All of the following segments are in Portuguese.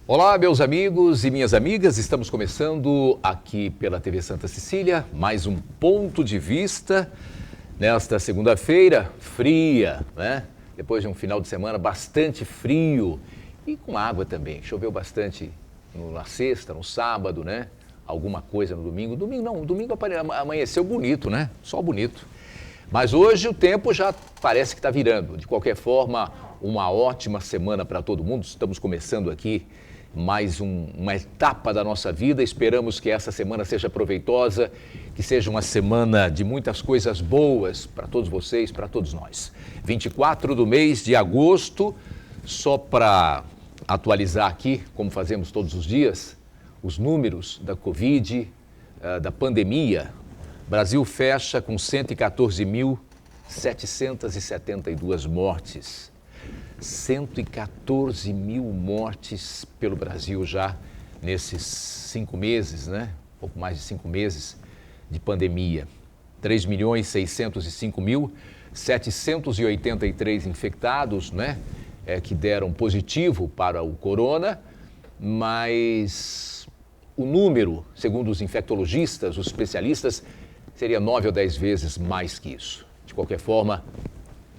Olá, meus amigos e minhas amigas, estamos começando aqui pela TV Santa Cecília, mais um Ponto de Vista, nesta segunda-feira, fria, né? Depois de um final de semana bastante frio e com água também, choveu bastante na sexta, no sábado, né? Alguma coisa no domingo, domingo amanheceu bonito, né? Sol bonito. Mas hoje o tempo já parece que está virando, de qualquer forma, uma ótima semana para todo mundo, estamos começando aqui mais uma etapa da nossa vida. Esperamos que essa semana seja proveitosa, que seja uma semana de muitas coisas boas para todos vocês, para todos nós. 24 do mês de agosto, só para atualizar aqui, como fazemos todos os dias, os números da Covid, da pandemia. O Brasil fecha com 114.772 mortes. 114 mil mortes pelo Brasil já nesses 5 meses, né? Pouco mais de 5 meses de pandemia. 3.605.783 infectados, né? Que deram positivo para o corona, mas o número, segundo os infectologistas, os especialistas, seria 9 ou 10 vezes mais que isso. De qualquer forma,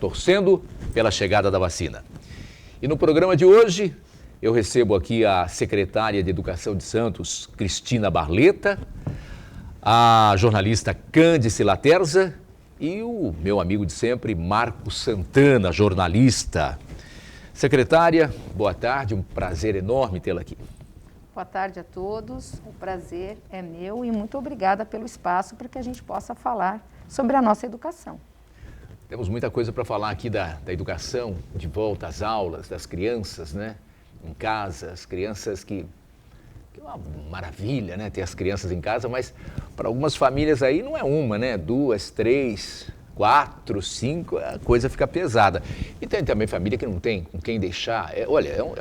torcendo pela chegada da vacina. E no programa de hoje, eu recebo aqui a secretária de Educação de Santos, Cristina Barleta, a jornalista Cândice Laterza e o meu amigo de sempre, Marcos Santana, jornalista. Secretária, boa tarde, um prazer enorme tê-la aqui. Boa tarde a todos, o prazer é meu e muito obrigada pelo espaço para que a gente possa falar sobre a nossa educação. Temos muita coisa para falar aqui da educação, de volta às aulas, das crianças, né? Em casa, as crianças que é uma maravilha, né? Ter as crianças em casa, mas para algumas famílias aí não é uma, né? 2, 3, 4, 5, a coisa fica pesada. E tem também família que não tem com quem deixar. É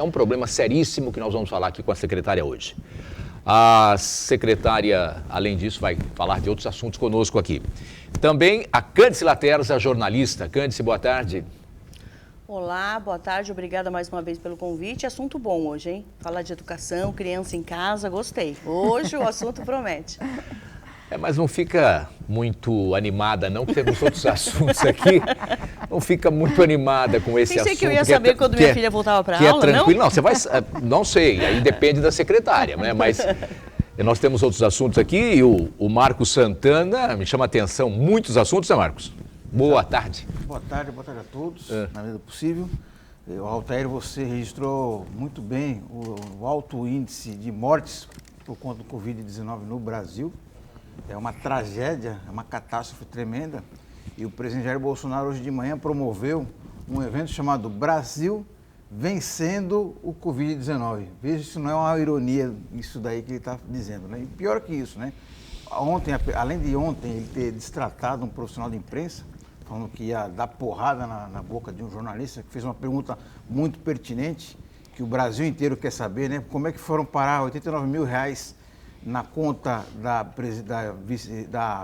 um problema seríssimo que nós vamos falar aqui com a secretária hoje. A secretária, além disso, vai falar de outros assuntos conosco aqui. Também a Cândice Laterza, jornalista. Cândice, boa tarde. Olá, boa tarde, obrigada mais uma vez pelo convite. Assunto bom hoje, hein? Falar de educação, criança em casa, gostei. Hoje o assunto promete. Mas não fica muito animada, não, porque temos outros assuntos aqui. Não fica muito animada com esse assunto. Pensei que eu ia saber quando minha filha voltava para a aula, é tranquilo. Não, você vai... Não sei, aí depende da secretária, né? Mas nós temos outros assuntos aqui e o Marcos Santana me chama a atenção. Muitos assuntos, né, Marcos? Boa tarde. Boa tarde a todos, na medida do possível. Altair, você registrou muito bem o alto índice de mortes por conta do Covid-19 no Brasil. É uma tragédia, é uma catástrofe tremenda. E o presidente Jair Bolsonaro hoje de manhã promoveu um evento chamado Brasil Vencendo o Covid-19. Veja, isso não é uma ironia, isso daí que ele está dizendo, né? E pior que isso, né? Ontem, além de ontem ele ter destratado um profissional de imprensa, falando que ia dar porrada na boca de um jornalista, que fez uma pergunta muito pertinente, que o Brasil inteiro quer saber, né? Como é que foram parar 89 mil reais na conta da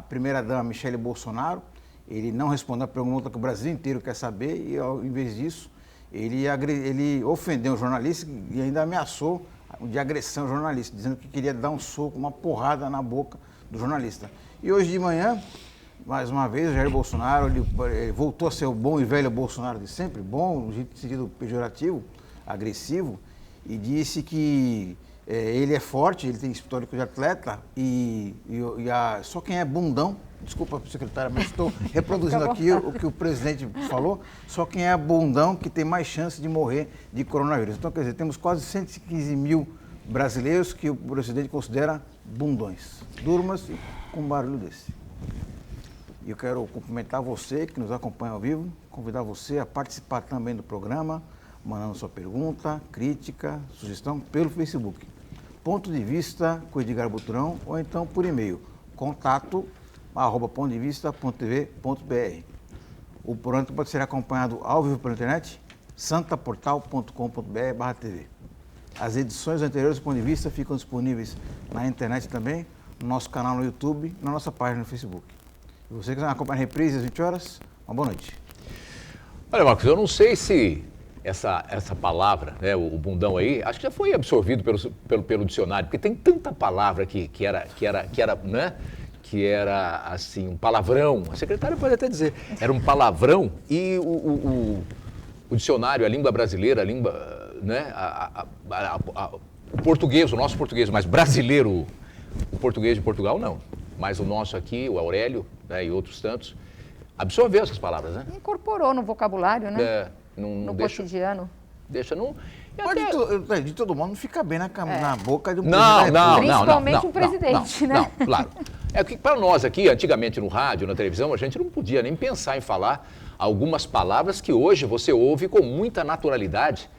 primeira-dama Michele Bolsonaro? Ele não respondeu a pergunta que o Brasil inteiro quer saber e, ao invés disso, ele ofendeu o jornalista e ainda ameaçou de agressão ao jornalista, dizendo que queria dar um soco, uma porrada na boca do jornalista. E hoje de manhã, mais uma vez, o Jair Bolsonaro ele voltou a ser o bom e velho Bolsonaro de sempre, bom no sentido pejorativo, agressivo, e disse que ele é forte, ele tem histórico de atleta só quem é bundão, desculpa, secretária, mas estou reproduzindo aqui o que o presidente falou, só quem é bundão que tem mais chance de morrer de coronavírus. Então, quer dizer, temos quase 115 mil brasileiros que o presidente considera bundões. Durma-se com um barulho desse. E eu quero cumprimentar você que nos acompanha ao vivo, convidar você a participar também do programa, mandando sua pergunta, crítica, sugestão pelo Facebook. Ponto de Vista com Edgar Butrão ou então por e-mail, contato@pontodevista.tv.br. O programa pode ser acompanhado ao vivo pela internet, santaportal.com.br/tv. As edições anteriores do Ponto de Vista ficam disponíveis na internet também, no nosso canal no YouTube, na nossa página no Facebook. E você que acompanha a reprise às 20 horas, uma boa noite. Olha, Marcos, eu não sei se essa palavra, né, o bundão aí, acho que já foi absorvido pelo dicionário, porque tem tanta palavra que era, né, que era assim, um palavrão. A secretária pode até dizer, era um palavrão e o dicionário, a língua brasileira, a língua, né, o português, o nosso português, mas brasileiro, o português de Portugal não, mas o nosso aqui, o Aurélio, né, e outros tantos, absorveu essas palavras, né? Incorporou no vocabulário, né? No cotidiano. Deixa não. De todo modo, não fica bem na boca de um Não. Principalmente um presidente, né? Não, claro. É que para nós aqui, antigamente no rádio, na televisão, a gente não podia nem pensar em falar algumas palavras que hoje você ouve com muita naturalidade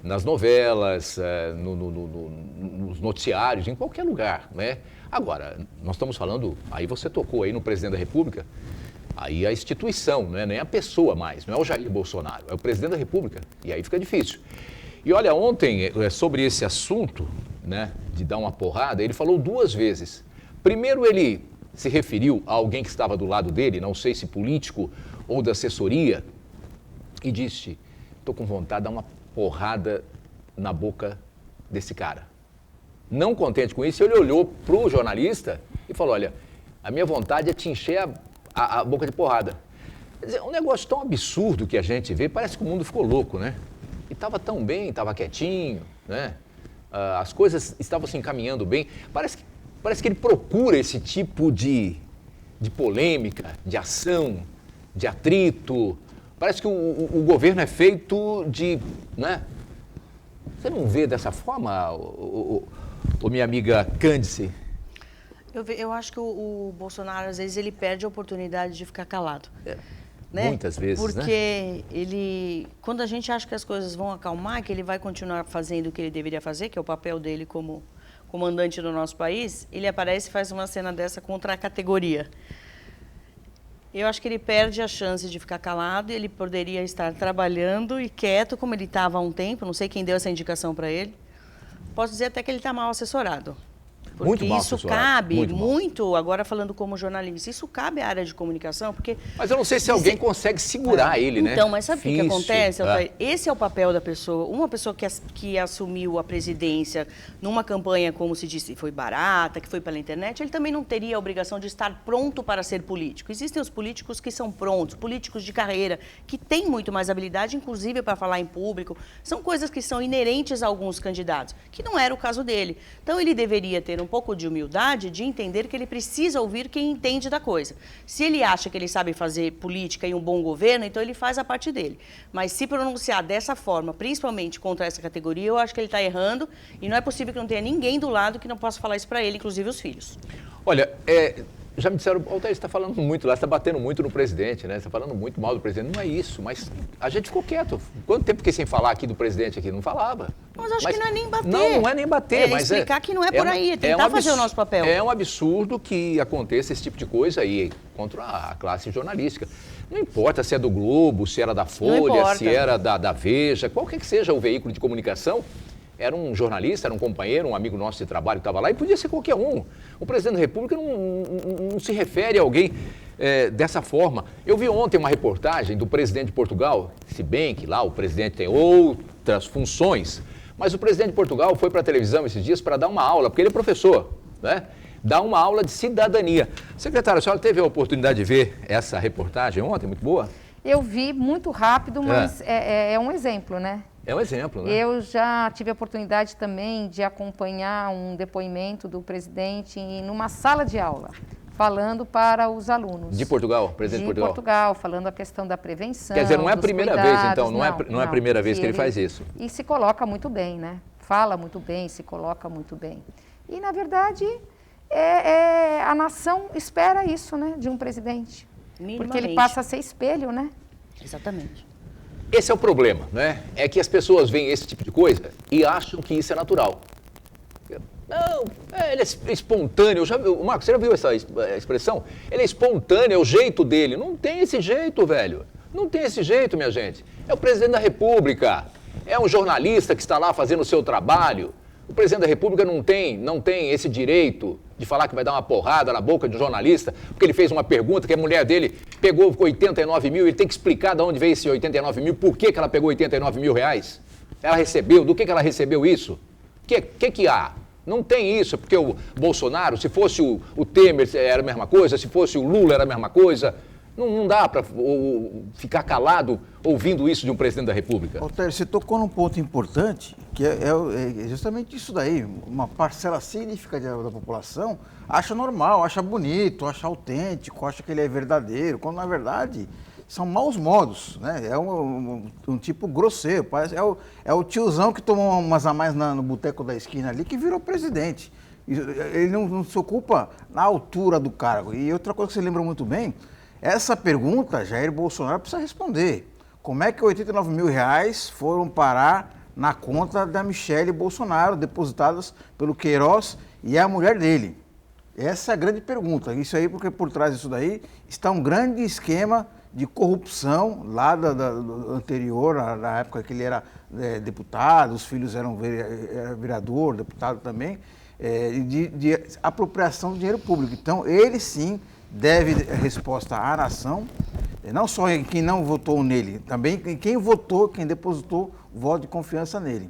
nas novelas, nos noticiários, em qualquer lugar, né? Agora, nós estamos falando, aí você tocou aí no presidente da República, aí a instituição, né? Nem a pessoa mais, não é o Jair Bolsonaro, é o presidente da República, e aí fica difícil. E olha, ontem, sobre esse assunto, né, de dar uma porrada, ele falou 2 vezes. Primeiro ele se referiu a alguém que estava do lado dele, não sei se político ou da assessoria, e disse, estou com vontade de dar uma porrada na boca desse cara. Não contente com isso, ele olhou para o jornalista e falou, olha, a minha vontade é te encher a boca de porrada. Quer dizer, um negócio tão absurdo que a gente vê, parece que o mundo ficou louco, né? E estava tão bem, estava quietinho, né? As coisas estavam se encaminhando bem. Parece que ele procura esse tipo de polêmica, de ação, de atrito. Parece que o governo é feito de, né? Você não vê dessa forma, minha amiga Cândice? Eu acho que o Bolsonaro, às vezes, ele perde a oportunidade de ficar calado. Né? Muitas vezes, porque ele, quando a gente acha que as coisas vão acalmar, que ele vai continuar fazendo o que ele deveria fazer, que é o papel dele como comandante do nosso país, ele aparece e faz uma cena dessa contra a categoria. Eu acho que ele perde a chance de ficar calado e ele poderia estar trabalhando e quieto, como ele estava há um tempo, não sei quem deu essa indicação para ele. Posso dizer até que ele está mal assessorado. Porque muito mal isso cabe muito, agora falando como jornalista, isso cabe à área de comunicação, porque... Mas eu não sei se alguém consegue segurar ele, né? Então, mas sabe o que acontece? Esse é o papel da pessoa. Uma pessoa que assumiu a presidência numa campanha, como se disse, foi barata, que foi pela internet, ele também não teria a obrigação de estar pronto para ser político. Existem os políticos que são prontos, políticos de carreira, que têm muito mais habilidade, inclusive para falar em público. São coisas que são inerentes a alguns candidatos, que não era o caso dele. Então, ele deveria ter um pouco de humildade de entender que ele precisa ouvir quem entende da coisa. Se ele acha que ele sabe fazer política e um bom governo, então ele faz a parte dele. Mas se pronunciar dessa forma, principalmente contra essa categoria, eu acho que ele está errando e não é possível que não tenha ninguém do lado que não possa falar isso para ele, inclusive os filhos. Olha, já me disseram, o Altair está falando muito lá, está batendo muito no presidente, né? Está falando muito mal do presidente. Não é isso, mas a gente ficou quieto. Quanto tempo fiquei sem falar aqui do presidente aqui? Não falava. Mas acho que não é nem bater. Não é nem bater. Mas explicar que não é por aí, tentar fazer o nosso papel. É um absurdo que aconteça esse tipo de coisa aí contra a classe jornalística. Não importa se é do Globo, se era da Folha, se era da Veja, qualquer que seja o veículo de comunicação, era um jornalista, era um companheiro, um amigo nosso de trabalho que estava lá, e podia ser qualquer um. O presidente da República não se refere a alguém dessa forma. Eu vi ontem uma reportagem do presidente de Portugal, se bem que lá o presidente tem outras funções, mas o presidente de Portugal foi para a televisão esses dias para dar uma aula, porque ele é professor, né? Dar uma aula de cidadania. Secretário, a senhora teve a oportunidade de ver essa reportagem ontem, muito boa? Eu vi muito rápido, mas é um exemplo, né? É um exemplo, né? Eu já tive a oportunidade também de acompanhar um depoimento do presidente numa sala de aula, falando para os alunos. De Portugal, presidente de Portugal? Falando a questão da prevenção. Quer dizer, não é a primeira vez, então, não é a primeira vez que ele faz isso. E se coloca muito bem, né? Fala muito bem, se coloca muito bem. E, na verdade, a nação espera isso, né, de um presidente. Porque ele passa a ser espelho, né? Exatamente. Esse é o problema, né? É que as pessoas veem esse tipo de coisa e acham que isso é natural. Não, ele é espontâneo. Marcos, você já viu essa expressão? Ele é espontâneo, é o jeito dele. Não tem esse jeito, velho. Não tem esse jeito, minha gente. É o presidente da República. É um jornalista que está lá fazendo o seu trabalho. O presidente da República não tem esse direito de falar que vai dar uma porrada na boca de um jornalista, porque ele fez uma pergunta que a mulher dele pegou 89 mil, ele tem que explicar de onde veio esse 89 mil, por que ela pegou 89 mil reais? Ela recebeu, do que ela recebeu isso? O que há? Não tem isso, porque o Bolsonaro, se fosse o Temer era a mesma coisa, se fosse o Lula era a mesma coisa. Não dá para ficar calado ouvindo isso de um presidente da República. Altair, você tocou num ponto importante, que é justamente isso daí. Uma parcela significativa da população acha normal, acha bonito, acha autêntico, acha que ele é verdadeiro, quando na verdade são maus modos, né? É um tipo grosseiro, é o tiozão que tomou umas a mais no boteco da esquina ali que virou presidente. Ele não se ocupa na altura do cargo. E outra coisa que você lembra muito bem, essa pergunta Jair Bolsonaro precisa responder. Como é que 89 mil reais foram parar na conta da Michele Bolsonaro, depositadas pelo Queiroz e a mulher dele? Essa é a grande pergunta. Isso aí, porque por trás disso daí está um grande esquema de corrupção lá do anterior, na época que ele era deputado, os filhos eram vereador, deputado também, de apropriação do dinheiro público. Então, ele sim deve resposta à nação, não só em quem não votou nele, também em quem votou, quem depositou voto de confiança nele.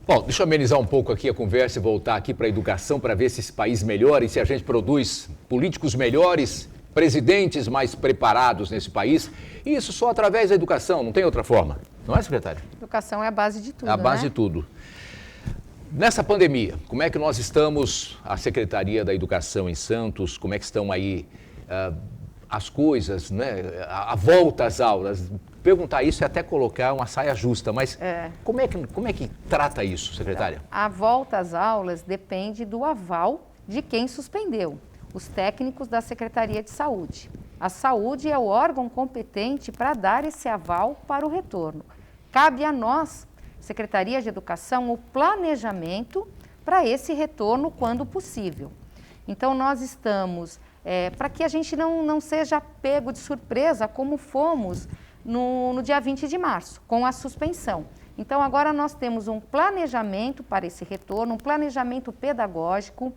Bom, deixa eu amenizar um pouco aqui a conversa e voltar aqui para a educação para ver se esse país melhora e se a gente produz políticos melhores, presidentes mais preparados nesse país. E isso só através da educação, não tem outra forma. Não é, secretário? Educação é a base de tudo, É a base né? de tudo. Nessa pandemia, como é que nós estamos, a Secretaria da Educação em Santos, como é que estão aí as coisas, né? A volta às aulas? Perguntar isso é até colocar uma saia justa, mas como é que trata isso, secretária? A volta às aulas depende do aval de quem suspendeu, os técnicos da Secretaria de Saúde. A saúde é o órgão competente para dar esse aval para o retorno. Cabe a nós, Secretaria de Educação, o planejamento para esse retorno quando possível. Então, nós estamos, para que a gente não seja pego de surpresa, como fomos no dia 20 de março, com a suspensão. Então, agora nós temos um planejamento para esse retorno, um planejamento pedagógico.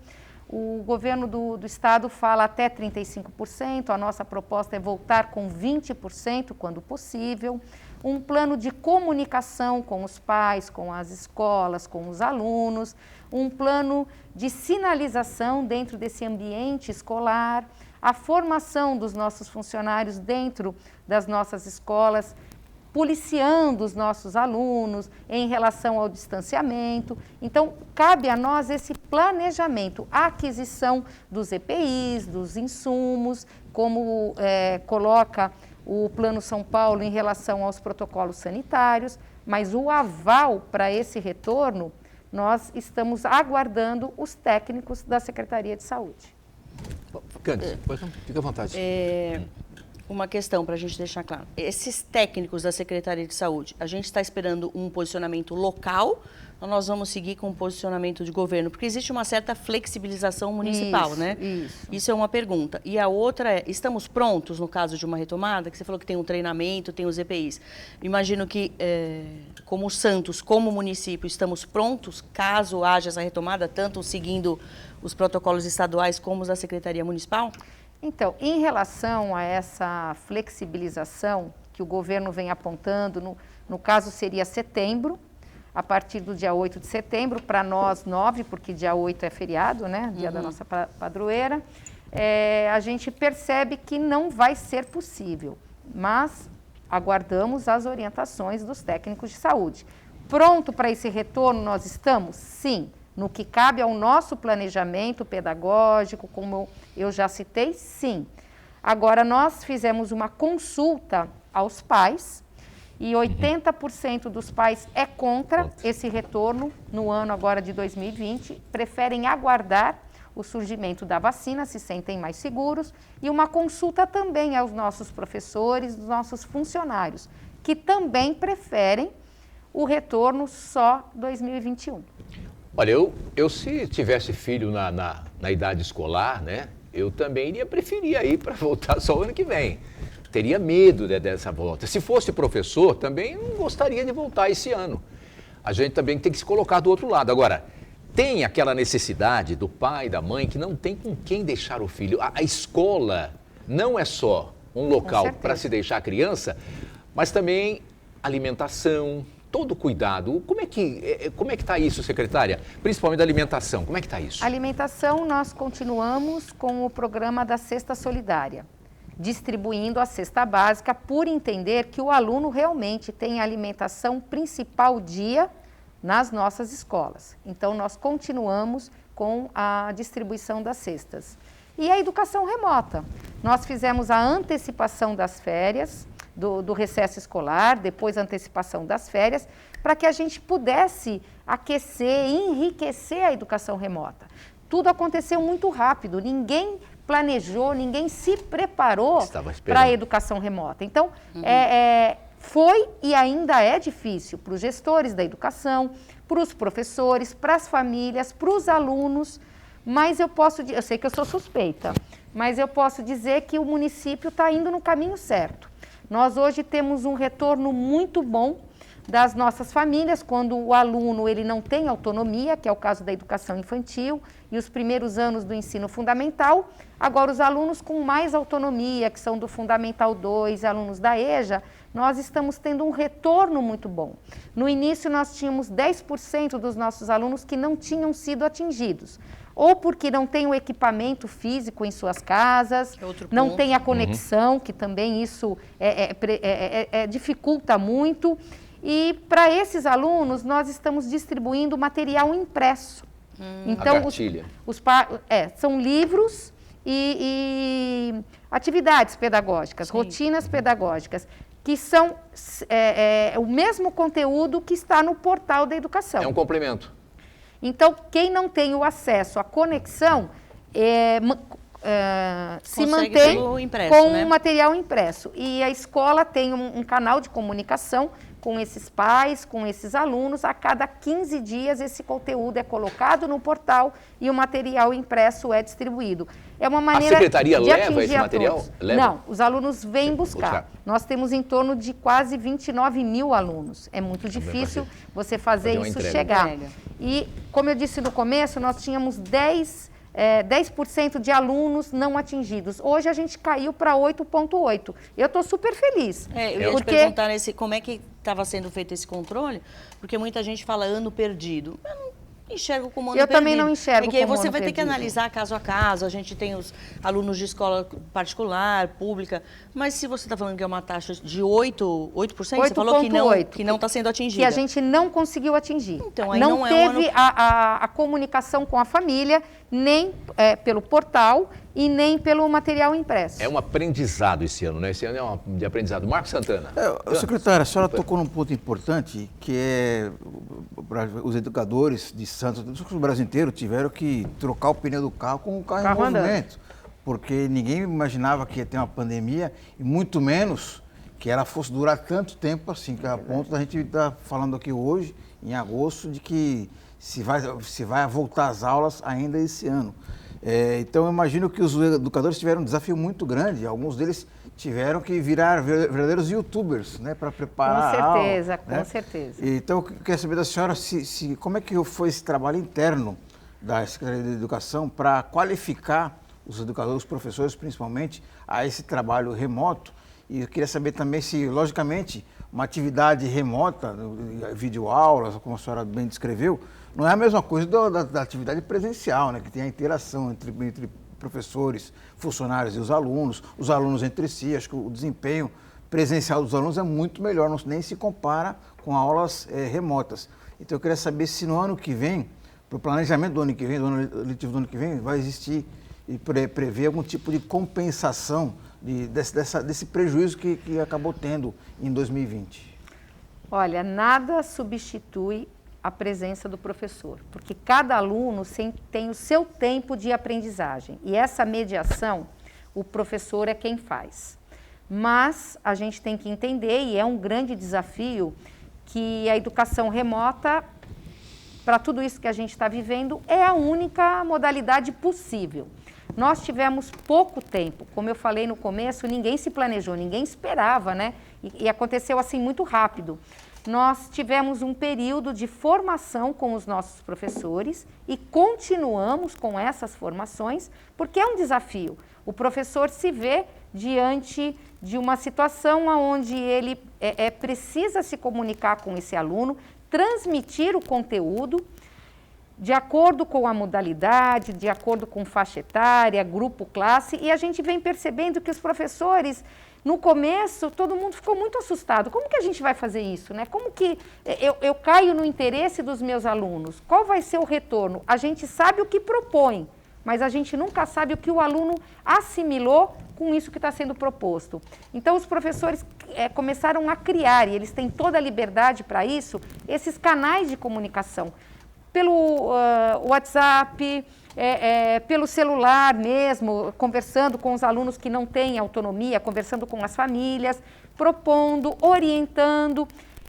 O governo do estado fala até 35%, a nossa proposta é voltar com 20% quando possível. Um plano de comunicação com os pais, com as escolas, com os alunos, um plano de sinalização dentro desse ambiente escolar, a formação dos nossos funcionários dentro das nossas escolas, policiando os nossos alunos em relação ao distanciamento. Então, cabe a nós esse planejamento, a aquisição dos EPIs, dos insumos, como coloca o Plano São Paulo em relação aos protocolos sanitários, mas o aval para esse retorno, nós estamos aguardando os técnicos da Secretaria de Saúde. Cândido, fica à vontade. Uma questão para a gente deixar claro. Esses técnicos da Secretaria de Saúde, a gente está esperando um posicionamento local ou nós vamos seguir com um posicionamento de governo? Porque existe uma certa flexibilização municipal, isso, né? Isso. Isso é uma pergunta. E a outra é, estamos prontos no caso de uma retomada? Que você falou que tem um treinamento, tem os EPIs. Imagino que, como Santos, como município, estamos prontos caso haja essa retomada, tanto seguindo os protocolos estaduais como os da Secretaria Municipal? Então, em relação a essa flexibilização que o governo vem apontando, no caso seria setembro, a partir do dia 8 de setembro, para nós 9, porque dia 8 é feriado, né? Dia da nossa padroeira, a gente percebe que não vai ser possível, mas aguardamos as orientações dos técnicos de saúde. Pronto para esse retorno nós estamos? Sim. No que cabe ao nosso planejamento pedagógico, como eu já citei, sim. Agora, nós fizemos uma consulta aos pais e 80% dos pais é contra esse retorno no ano agora de 2020, preferem aguardar o surgimento da vacina, se sentem mais seguros, e uma consulta também aos nossos professores, dos nossos funcionários, que também preferem o retorno só 2021. Olha, eu se tivesse filho na idade escolar, né, eu também iria preferir aí para voltar só o ano que vem. Teria medo dessa volta. Se fosse professor, também não gostaria de voltar esse ano. a gente também tem que se colocar do outro lado. Agora, tem aquela necessidade do pai, da mãe, que não tem com quem deixar o filho. A escola não é só um local para se deixar a criança, mas também alimentação, todo cuidado. Como é que está isso, secretária? Principalmente da alimentação, como é que está isso? Alimentação, nós continuamos com o programa da Cesta Solidária, distribuindo a cesta básica por entender que o aluno realmente tem a alimentação principal dia nas nossas escolas. Então, nós continuamos com a distribuição das cestas. E a educação remota. Nós fizemos a antecipação das férias, do recesso escolar, depois a antecipação das férias, para que a gente pudesse aquecer, enriquecer a educação remota. Tudo aconteceu muito rápido, ninguém planejou, ninguém se preparou para a educação remota. Então, foi e ainda é difícil para os gestores da educação, para os professores, para as famílias, para os alunos, mas eu sei que eu sou suspeita, mas eu posso dizer que o município está indo no caminho certo. Nós hoje temos um retorno muito bom das nossas famílias, quando o aluno ele não tem autonomia, que é o caso da educação infantil e os primeiros anos do ensino fundamental. Agora, os alunos com mais autonomia, que são do Fundamental 2, alunos da EJA, nós estamos tendo um retorno muito bom. No início, nós tínhamos 10% dos nossos alunos que não tinham sido atingidos, ou porque não tem o equipamento físico em suas casas, não tem a conexão, que também isso dificulta muito. E para esses alunos, nós estamos distribuindo material impresso. Então, são livros e atividades pedagógicas, rotinas pedagógicas, que são o mesmo conteúdo que está no portal da educação. É um complemento. Então, quem não tem o acesso à conexão se mantém com o material impresso. E a escola tem um canal de comunicação com esses pais, com esses alunos. A cada 15 dias esse conteúdo é colocado no portal e o material impresso é distribuído. É uma maneira a secretaria de leva esse material? Não, os alunos vêm buscar. Nós temos em torno de quase 29 mil alunos. É muito difícil você fazer isso chegar. E, como eu disse no começo, nós tínhamos 10% de alunos não atingidos. Hoje a gente caiu para 8,8%. Eu estou super feliz. Eu ia te perguntar como é que estava sendo feito esse controle, porque muita gente fala ano perdido. Eu não enxergo como ano perdido. Eu também não enxergo como ano perdido. Porque você vai ter que analisar caso a caso. A gente tem os alunos de escola particular, pública, mas se você está falando que é uma taxa de 8%, você falou que não está sendo atingida. Que a gente não conseguiu atingir. Então, aí não teve a comunicação com a família, nem pelo portal e nem pelo material impresso. É um aprendizado esse ano, né? Esse ano é um de aprendizado. Marcos Santana. Secretária, a senhora tocou num ponto importante, que é os educadores de Santos, o Brasil inteiro, tiveram que trocar o pneu do carro com o carro em movimento. Porque ninguém imaginava que ia ter uma pandemia, e muito menos que ela fosse durar tanto tempo assim, que é a ponto da gente estar falando aqui hoje, em agosto, de que se vai voltar às aulas ainda esse ano. Então, eu imagino que os educadores tiveram um desafio muito grande. Alguns deles tiveram que virar verdadeiros youtubers, né, para preparar a aula. Com certeza. Então, eu queria saber da senhora como é que foi esse trabalho interno da Secretaria de Educação para qualificar os educadores, os professores, principalmente, a esse trabalho remoto. E eu queria saber também se, logicamente, uma atividade remota, videoaulas, como a senhora bem descreveu, não é a mesma coisa da atividade presencial, né? Que tem a interação entre professores, funcionários e os alunos entre si. Acho que o desempenho presencial dos alunos é muito melhor, nem se compara com aulas remotas. Então, eu queria saber se no ano que vem, para o planejamento do ano que vem, do ano letivo do ano que vem, vai existir e prever algum tipo de compensação desse prejuízo que acabou tendo em 2020. Olha, nada substitui a presença do professor, porque cada aluno tem o seu tempo de aprendizagem e essa mediação o professor é quem faz. Mas a gente tem que entender, e é um grande desafio, que a educação remota, para tudo isso que a gente está vivendo, é a única modalidade possível. Nós tivemos pouco tempo, como eu falei no começo, ninguém se planejou, ninguém esperava, né? E aconteceu assim muito rápido. nós tivemos um período de formação com os nossos professores e continuamos com essas formações, porque é um desafio. O professor se vê diante de uma situação onde ele precisa se comunicar com esse aluno, transmitir o conteúdo de acordo com a modalidade, de acordo com faixa etária, grupo, classe, e a gente vem percebendo que os professores, no começo, todo mundo ficou muito assustado. Como que a gente vai fazer isso, né? Como que eu caio no interesse dos meus alunos? Qual vai ser o retorno? A gente sabe o que propõe, mas a gente nunca sabe o que o aluno assimilou com isso que está sendo proposto. Então, os professores começaram a criar, e eles têm toda a liberdade para isso, esses canais de comunicação. Pelo WhatsApp, pelo celular mesmo, conversando com os alunos que não têm autonomia, conversando com as famílias, propondo, orientando.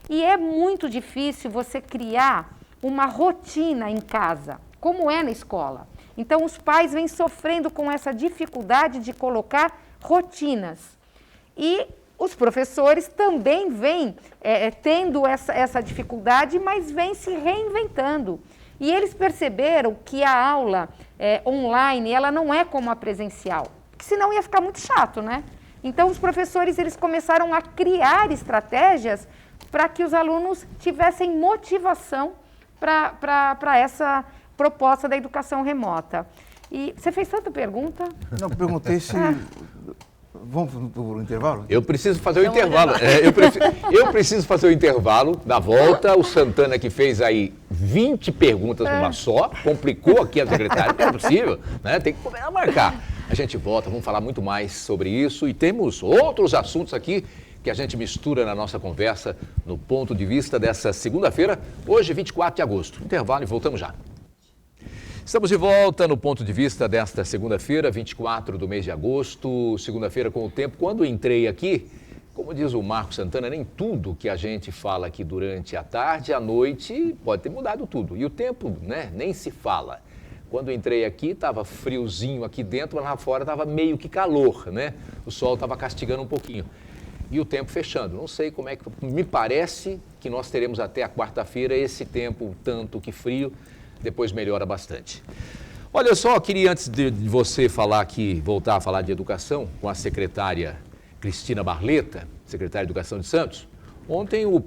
E é muito difícil você criar uma rotina em casa, como é na escola. Então, os pais vêm sofrendo com essa dificuldade de colocar rotinas. E os professores também vêm tendo essa dificuldade, mas vêm se reinventando. E eles perceberam que a aula online, ela não é como a presencial, porque senão ia ficar muito chato, né? Então, os professores, eles começaram a criar estratégias para que os alunos tivessem motivação para essa proposta da educação remota. E você fez tanta pergunta? Não, perguntei se... Vamos para o intervalo? Eu preciso fazer o intervalo. Eu preciso fazer o intervalo. Na volta, o Santana, que fez aí 20 perguntas numa só, complicou aqui a secretária, não é possível, né? Tem que começar a marcar. A gente volta, vamos falar muito mais sobre isso e temos outros assuntos aqui que a gente mistura na nossa conversa no ponto de vista dessa segunda-feira, hoje, 24 de agosto. Intervalo e voltamos já. Estamos de volta no ponto de vista desta segunda-feira, 24 do mês de agosto, segunda-feira com o tempo. Quando entrei aqui, como diz o Marco Santana, nem tudo que a gente fala aqui durante a tarde, à noite, pode ter mudado tudo. E o tempo, né, nem se fala. Quando entrei aqui, estava friozinho aqui dentro, mas lá fora estava meio que calor, né? O sol estava castigando um pouquinho. E o tempo fechando. Não sei como é que... Me parece que nós teremos até a quarta-feira esse tempo tanto que frio, depois melhora bastante. Olha só, queria antes de você falar aqui, voltar a falar de educação com a secretária Cristina Barleta, secretária de Educação de Santos. Ontem o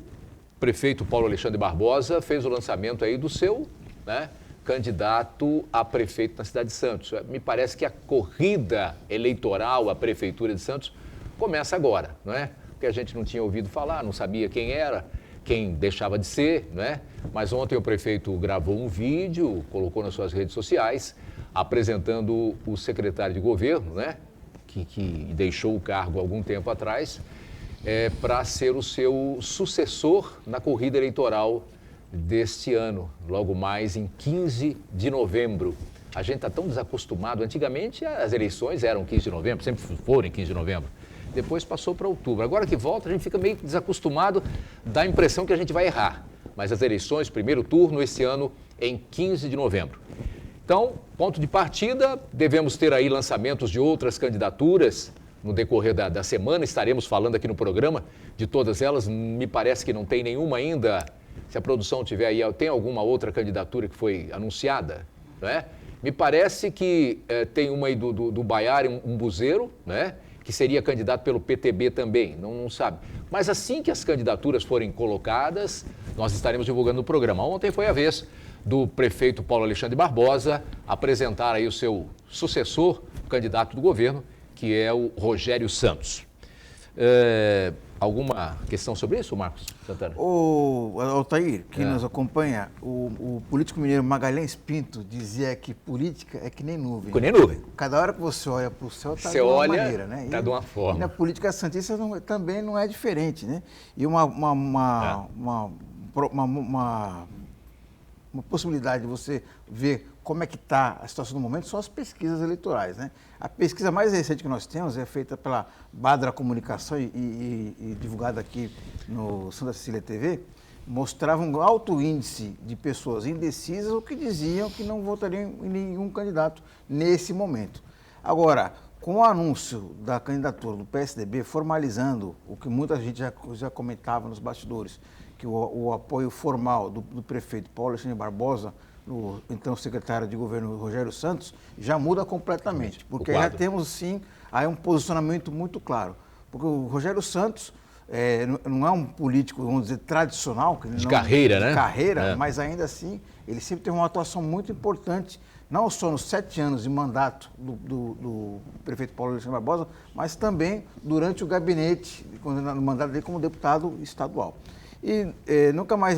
prefeito Paulo Alexandre Barbosa fez o lançamento aí do seu, né, candidato a prefeito na cidade de Santos. Me parece que a corrida eleitoral à prefeitura de Santos começa agora, não é? Porque a gente não tinha ouvido falar, não sabia quem era, quem deixava de ser, né? Mas ontem o prefeito gravou um vídeo, colocou nas suas redes sociais, apresentando o secretário de governo, né? Que deixou o cargo há algum tempo atrás, para ser o seu sucessor na corrida eleitoral deste ano, logo mais em 15 de novembro. A gente está tão desacostumado, antigamente as eleições eram 15 de novembro, sempre foram em 15 de novembro. Depois passou para outubro. Agora que volta, a gente fica meio desacostumado, dá a impressão que a gente vai errar. Mas as eleições, primeiro turno, esse ano, em 15 de novembro. Então, ponto de partida, devemos ter aí lançamentos de outras candidaturas no decorrer da semana. Estaremos falando aqui no programa de todas elas. Me parece que não tem nenhuma ainda. Se a produção tiver aí, tem alguma outra candidatura que foi anunciada, não é? Me parece que tem uma aí do Baiar, um buzeiro, né? Que seria candidato pelo PTB também, não sabe. Mas assim que as candidaturas forem colocadas, nós estaremos divulgando no programa. Ontem foi a vez do prefeito Paulo Alexandre Barbosa apresentar aí o seu sucessor, o candidato do governo, que é o Rogério Santos. Alguma questão sobre isso, Marcos Santana? O Altair, que nos acompanha, o político mineiro Magalhães Pinto dizia que política é que nem nuvem. Que nem nuvem. Cada hora que você olha para o céu, está de uma maneira, né? Está de uma forma. E na política santista também não é diferente, né? E uma possibilidade de você ver como é que está a situação no momento são as pesquisas eleitorais, né? A pesquisa mais recente que nós temos é feita pela Badra Comunicação e divulgada aqui no Santa Cecília TV, mostrava um alto índice de pessoas indecisas ou que diziam que não votariam em nenhum candidato nesse momento. Agora, com o anúncio da candidatura do PSDB, formalizando o que muita gente já comentava nos bastidores, que o apoio formal do prefeito Paulo Alexandre Barbosa, então secretário de governo Rogério Santos, já muda completamente, porque já temos sim aí um posicionamento muito claro. Porque o Rogério Santos não é um político, vamos dizer, tradicional. De carreira, né? De carreira, mas ainda assim, ele sempre teve uma atuação muito importante, não só nos 7 anos de mandato do prefeito Paulo Alexandre Barbosa, mas também durante o gabinete, no mandato dele como deputado estadual. E nunca mais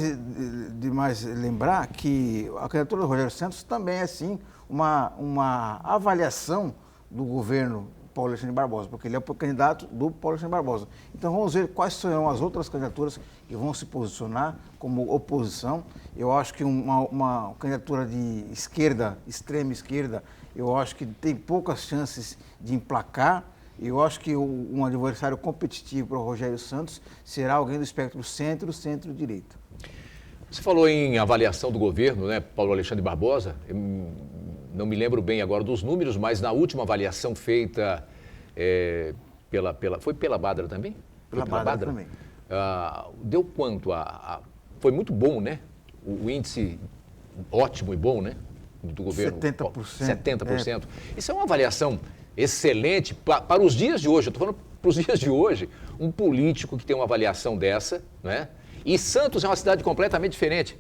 demais lembrar que a candidatura do Rogério Santos também é, sim, uma avaliação do governo Paulo Alexandre Barbosa, porque ele é o candidato do Paulo Alexandre Barbosa. Então vamos ver quais serão as outras candidaturas que vão se posicionar como oposição. Eu acho que uma candidatura de esquerda, extrema esquerda, eu acho que tem poucas chances de emplacar. Eu acho que um adversário competitivo para o Rogério Santos será alguém do espectro centro-direita. Você falou em avaliação do governo, né, Paulo Alexandre Barbosa. Eu não me lembro bem agora dos números, mas na última avaliação feita foi pela Badra também? Pela Badra também. Deu quanto? Foi muito bom, né? O índice ótimo e bom, né? Do governo. 70%. 70%. Isso é uma avaliação excelente para os dias de hoje. Eu estou falando para os dias de hoje. Um político que tem uma avaliação dessa, né? E Santos é uma cidade completamente diferente.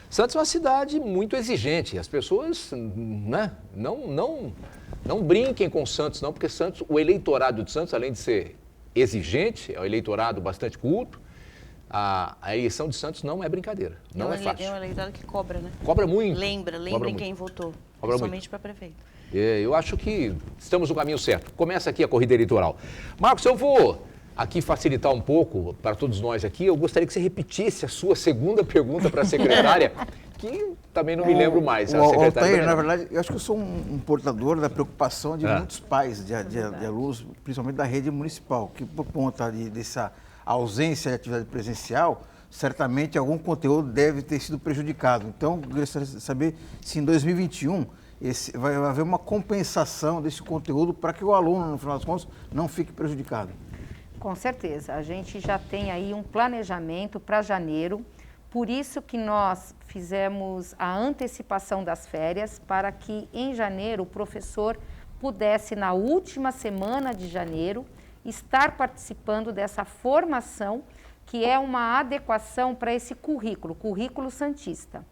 Santos é uma cidade muito exigente. As pessoas, né, não brinquem com Santos, não, porque Santos, o eleitorado de Santos, além de ser exigente, é um eleitorado bastante culto, a eleição de Santos não é brincadeira, não é fácil. É um eleitorado que cobra, né? Cobra muito. Lembra quem votou, principalmente para prefeito. Eu acho que estamos no caminho certo. Começa aqui a corrida eleitoral. Marcos, eu vou aqui facilitar um pouco para todos nós aqui. Eu gostaria que você repetisse a sua segunda pergunta para a secretária, que também não me lembro mais. Altair, na verdade, eu acho que eu sou um portador da preocupação de muitos pais de alunos, principalmente da rede municipal, que por conta dessa ausência de atividade presencial, certamente algum conteúdo deve ter sido prejudicado. Então, eu gostaria de saber se em 2021 vai haver uma compensação desse conteúdo para que o aluno, no final das contas, não fique prejudicado. Com certeza. A gente já tem aí um planejamento para janeiro, por isso que nós fizemos a antecipação das férias, para que em janeiro o professor pudesse, na última semana de janeiro, estar participando dessa formação, que é uma adequação para esse currículo santista.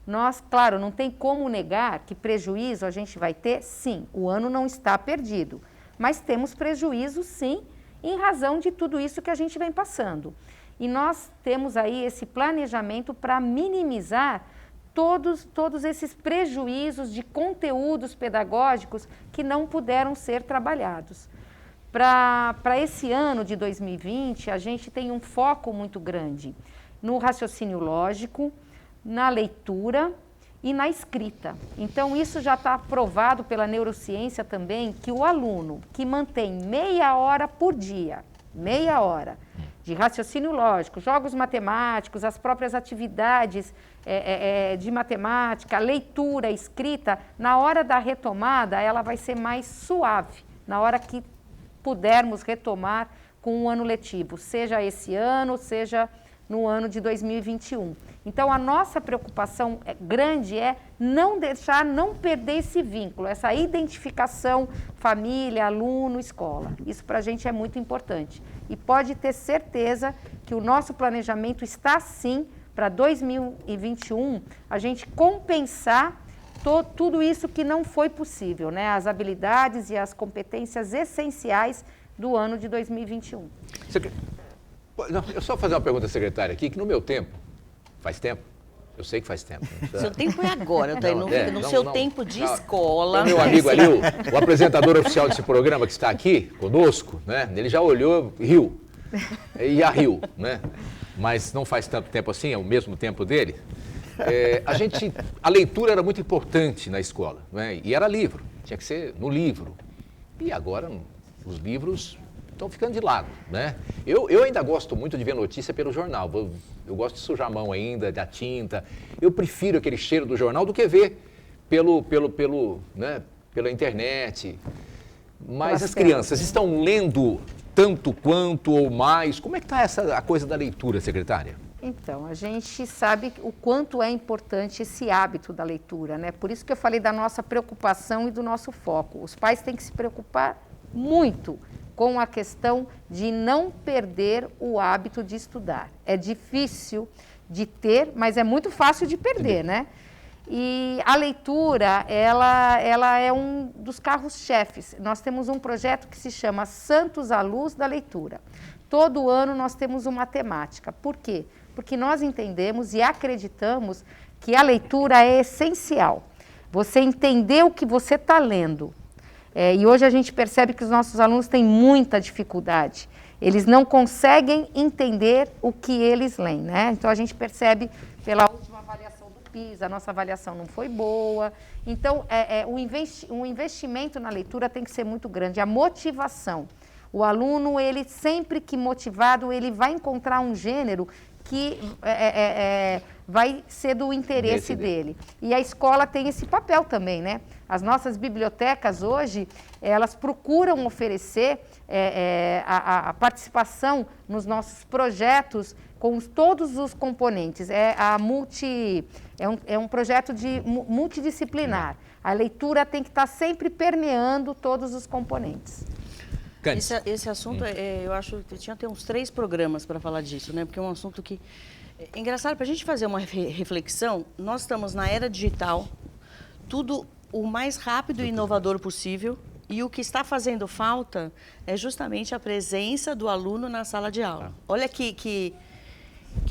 Nós, claro, não tem como negar que prejuízo a gente vai ter, sim, o ano não está perdido, mas temos prejuízo, sim, em razão de tudo isso que a gente vem passando. E nós temos aí esse planejamento para minimizar todos esses prejuízos de conteúdos pedagógicos que não puderam ser trabalhados. Para esse ano de 2020, a gente tem um foco muito grande no raciocínio lógico, na leitura e na escrita. Então, isso já está provado pela neurociência também, que o aluno que mantém meia hora por dia, meia hora, de raciocínio lógico, jogos matemáticos, as próprias atividades de matemática, leitura, escrita, na hora da retomada, ela vai ser mais suave, na hora que pudermos retomar com o ano letivo, seja esse ano, seja no ano de 2021. Então, a nossa preocupação grande é não perder esse vínculo, essa identificação família, aluno, escola. Isso para a gente é muito importante. E pode ter certeza que o nosso planejamento está, sim, para 2021, a gente compensar tudo isso que não foi possível, né? As habilidades e as competências essenciais do ano de 2021. Não, eu só fazer uma pergunta à secretária aqui, que no meu tempo, faz tempo, eu sei que faz tempo. Seu tempo é agora, no seu tempo de escola. O meu amigo ali, o apresentador oficial desse programa que está aqui conosco, né? Ele já olhou, riu, riu, né? Mas não faz tanto tempo assim, é o mesmo tempo dele. A leitura era muito importante na escola, né? E era livro, tinha que ser no livro. E agora os livros estão ficando de lado, né? Eu ainda gosto muito de ver notícia pelo jornal. Eu gosto de sujar a mão ainda, da tinta. Eu prefiro aquele cheiro do jornal do que ver pela internet. Mas as crianças estão lendo tanto quanto ou mais? Como é que está a coisa da leitura, secretária? Então, a gente sabe o quanto é importante esse hábito da leitura, né? Por isso que eu falei da nossa preocupação e do nosso foco. Os pais têm que se preocupar muito com a questão de não perder o hábito de estudar. É difícil de ter, mas é muito fácil de perder, né? E a leitura, ela é um dos carros-chefes. Nós temos um projeto que se chama Santos à Luz da Leitura. Todo ano nós temos uma temática. Por quê? Porque nós entendemos e acreditamos que a leitura é essencial. Você entender o que você está lendo. E hoje a gente percebe que os nossos alunos têm muita dificuldade. Eles não conseguem entender o que eles leem, né? Então a gente percebe pela última avaliação do PISA, a nossa avaliação não foi boa. Então o investimento na leitura tem que ser muito grande. A motivação. O aluno, ele sempre que motivado, ele vai encontrar um gênero que vai ser do interesse dele. E a escola tem esse papel também, né? As nossas bibliotecas hoje, elas procuram oferecer a participação nos nossos projetos com todos os componentes. É um projeto multidisciplinar. A leitura tem que estar sempre permeando todos os componentes. Esse assunto, eu acho que tinha até uns 3 programas para falar disso, né? Porque é um assunto que... É engraçado, para a gente fazer uma reflexão, nós estamos na era digital, tudo o mais rápido e inovador possível, e o que está fazendo falta é justamente a presença do aluno na sala de aula. Olha que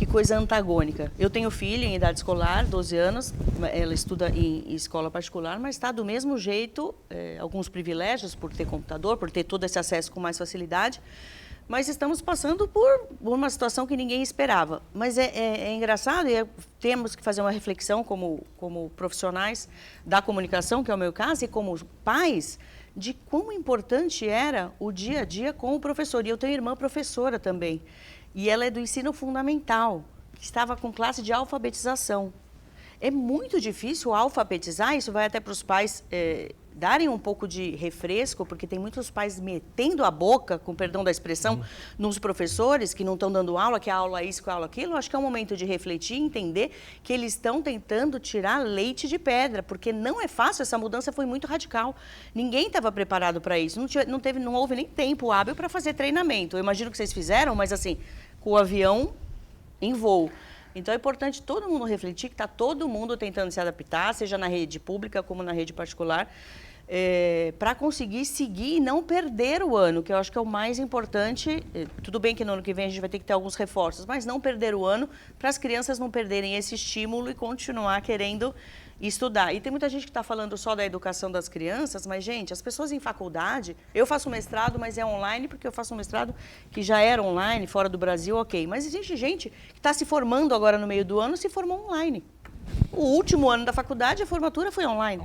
coisa antagônica. Eu tenho filha em idade escolar, 12 anos, ela estuda em escola particular, mas está do mesmo jeito, alguns privilégios por ter computador, por ter todo esse acesso com mais facilidade, mas estamos passando por uma situação que ninguém esperava. Mas é engraçado e temos que fazer uma reflexão como profissionais da comunicação, que é o meu caso, e como pais, de quão importante era o dia a dia com o professor. E eu tenho irmã professora também. E ela é do ensino fundamental, que estava com classe de alfabetização. É muito difícil alfabetizar, isso vai até para os pais darem um pouco de refresco, porque tem muitos pais metendo a boca, com perdão da expressão, nos professores que não estão dando aula, que a aula é isso, que a aula é aquilo. Acho que é um momento de refletir e entender que eles estão tentando tirar leite de pedra, porque não é fácil, essa mudança foi muito radical. Ninguém estava preparado para isso, não houve nem tempo hábil para fazer treinamento. Eu imagino que vocês fizeram, mas assim, com o avião em voo. Então é importante todo mundo refletir que está todo mundo tentando se adaptar, seja na rede pública como na rede particular, para conseguir seguir e não perder o ano, que eu acho que é o mais importante. Tudo bem que no ano que vem a gente vai ter que ter alguns reforços, mas não perder o ano para as crianças não perderem esse estímulo e continuar querendo estudar. E tem muita gente que está falando só da educação das crianças, mas, gente, as pessoas em faculdade... Eu faço um mestrado, mas é online, porque eu faço um mestrado que já era online, fora do Brasil, ok. Mas existe gente que está se formando agora no meio do ano, se formou online. O último ano da faculdade, a formatura foi online.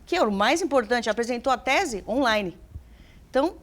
Que é o mais importante, apresentou a tese online. Então,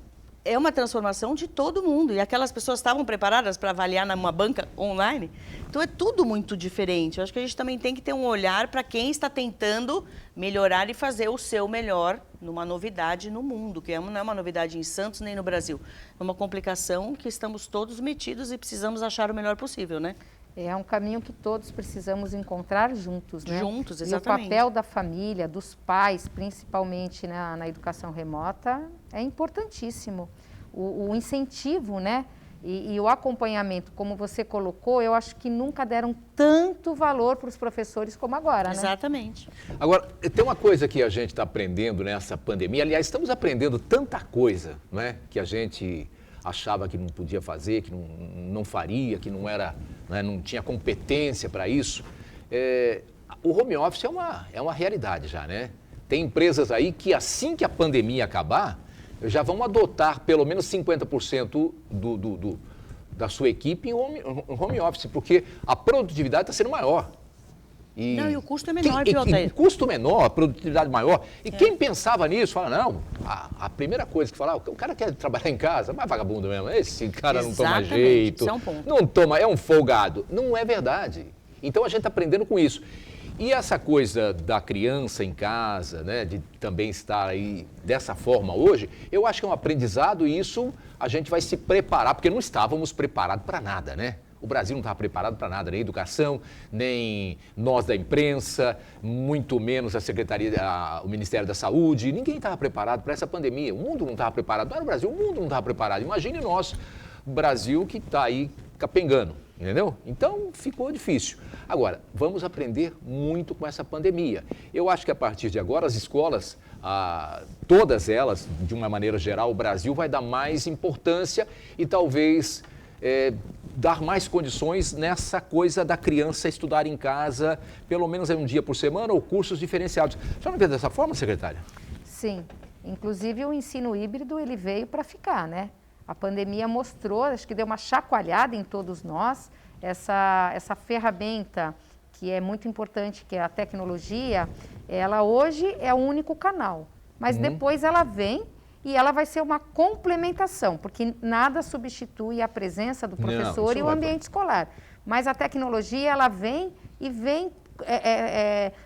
é uma transformação de todo mundo. E aquelas pessoas estavam preparadas para avaliar numa banca online. Então, é tudo muito diferente. Eu acho que a gente também tem que ter um olhar para quem está tentando melhorar e fazer o seu melhor numa novidade no mundo, que não é uma novidade em Santos nem no Brasil. É uma complicação que estamos todos metidos e precisamos achar o melhor possível, né? É um caminho que todos precisamos encontrar juntos, né? Juntos, exatamente. E o papel da família, dos pais, principalmente na educação remota, é importantíssimo. O incentivo, né? E o acompanhamento, como você colocou, eu acho que nunca deram tanto valor para os professores como agora, né? Exatamente. Agora, tem uma coisa que a gente está aprendendo nessa pandemia, aliás, estamos aprendendo tanta coisa, não é? Que a gente achava que não podia fazer, que não faria, que não era, né, não tinha competência para isso. O home office é uma realidade já, né? Tem empresas aí que assim que a pandemia acabar, já vão adotar pelo menos 50% da sua equipe em home office, porque a produtividade está sendo maior. E o custo é menor, viu, Altair? O custo menor, a produtividade maior. E quem pensava nisso, fala, não, a primeira coisa que fala, o cara quer trabalhar em casa, mas vagabundo mesmo, esse cara não toma jeito, isso é um ponto. não toma, é um folgado. Não é verdade. Então a gente está aprendendo com isso. E essa coisa da criança em casa, né, de também estar aí dessa forma hoje, eu acho que é um aprendizado e isso a gente vai se preparar, porque não estávamos preparados para nada, né? O Brasil não estava preparado para nada, nem a educação, nem nós da imprensa, muito menos a Secretaria, o Ministério da Saúde. Ninguém estava preparado para essa pandemia. O mundo não estava preparado. Não era o Brasil, o mundo não estava preparado. Imagine nós, o Brasil que está aí capengando, entendeu? Então, ficou difícil. Agora, vamos aprender muito com essa pandemia. Eu acho que a partir de agora as escolas, todas elas, de uma maneira geral, o Brasil vai dar mais importância e talvez dar mais condições nessa coisa da criança estudar em casa, pelo menos um dia por semana, ou cursos diferenciados. Já não vê dessa forma, secretária? Sim. Inclusive, o ensino híbrido, ele veio para ficar, né? A pandemia mostrou, acho que deu uma chacoalhada em todos nós, essa ferramenta que é muito importante, que é a tecnologia, ela hoje é o único canal, mas depois ela vem e ela vai ser uma complementação, porque nada substitui a presença do professor e o ambiente escolar. Mas a tecnologia, ela vem e vem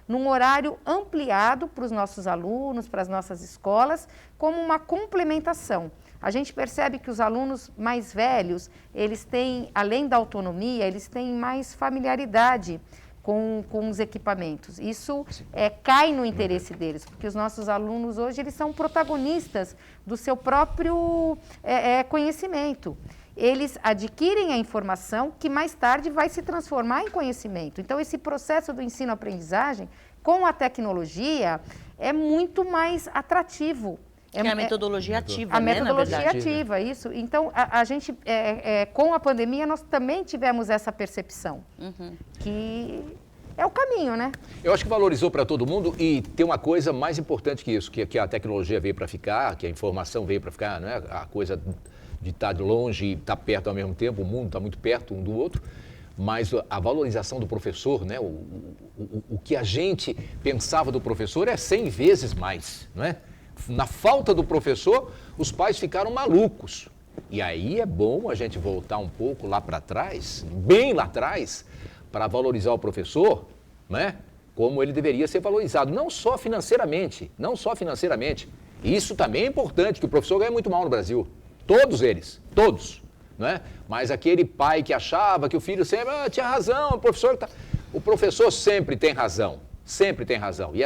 num horário ampliado para os nossos alunos, para as nossas escolas, como uma complementação. A gente percebe que os alunos mais velhos, eles têm, além da autonomia, eles têm mais familiaridade com os equipamentos. Isso cai no interesse deles, porque os nossos alunos hoje, eles são protagonistas do seu próprio conhecimento. Eles adquirem a informação que mais tarde vai se transformar em conhecimento. Então, esse processo do ensino-aprendizagem, com a tecnologia, é muito mais atrativo. É a metodologia ativa, a metodologia ativa, isso. Então, a gente, com a pandemia, nós também tivemos essa percepção, que é o caminho, né? Eu acho que valorizou para todo mundo e tem uma coisa mais importante que isso, que a tecnologia veio para ficar, que a informação veio para ficar, né? A coisa de estar longe e estar perto ao mesmo tempo, o mundo está muito perto um do outro, mas a valorização do professor, né? O que a gente pensava do professor é 100 vezes mais, não é? Na falta do professor, os pais ficaram malucos. E aí é bom a gente voltar um pouco lá para trás, bem lá atrás, para valorizar o professor, né? Como ele deveria ser valorizado, não só financeiramente, não só financeiramente. Isso também é importante, que o professor ganha muito mal no Brasil. Todos eles, todos, né? Mas aquele pai que achava que o filho sempre tinha razão, o professor sempre tem razão. Sempre tem razão. E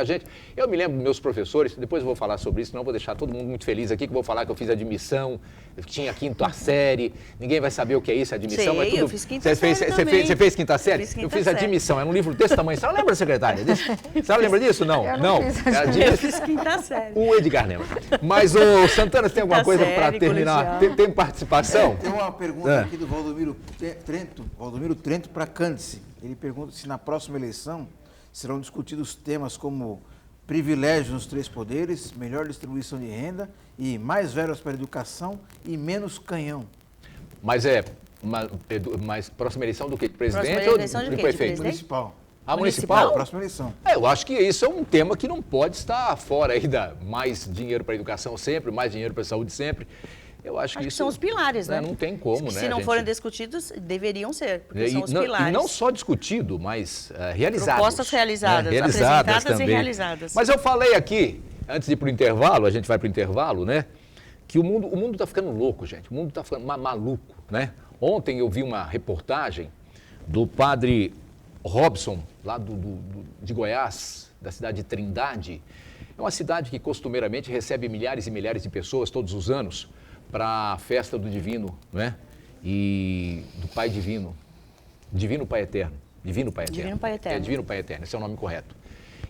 eu me lembro dos meus professores, depois eu vou falar sobre isso, senão eu vou deixar todo mundo muito feliz aqui, que eu vou falar que eu fiz admissão, eu tinha quinta série, ninguém vai saber o que é isso, admissão. Sei, eu fiz quinta série também. Você fez quinta série? Eu fiz admissão, era um livro desse tamanho. Você lembra, secretária? Você lembra disso? Não. Eu fiz quinta série. O Edgar lembra. Mas, ô Santana, você tem alguma coisa para terminar? Tem participação? Tem uma pergunta aqui do Valdomiro Trento para Cândice. Ele pergunta se na próxima eleição serão discutidos temas como privilégios nos 3 poderes, melhor distribuição de renda e mais verbas para a educação e menos canhão. Mas mas próxima eleição do quê? De presidente próxima eleição ou de prefeito? Municipal. Municipal? Próxima eleição. Eu acho que isso é um tema que não pode estar fora aí mais dinheiro para a educação sempre, mais dinheiro para a saúde sempre. Eu acho que isso são os pilares, né? Não tem como, né? Se não forem discutidos, deveriam ser, porque são os pilares. E não só discutido, mas realizados. Propostas realizadas, apresentadas também. E realizadas. Mas eu falei aqui, antes de ir para o intervalo, a gente vai para o intervalo, né? Que o mundo está ficando louco, gente. O mundo está ficando maluco, né? Ontem eu vi uma reportagem do padre Robson, lá de Goiás, da cidade de Trindade. É uma cidade que costumeiramente recebe milhares e milhares de pessoas todos os anos para a festa do Divino, né? E do Pai Divino, Divino Pai Eterno, Divino Pai Eterno. Divino Pai Eterno. Divino Pai Eterno, esse é o nome correto.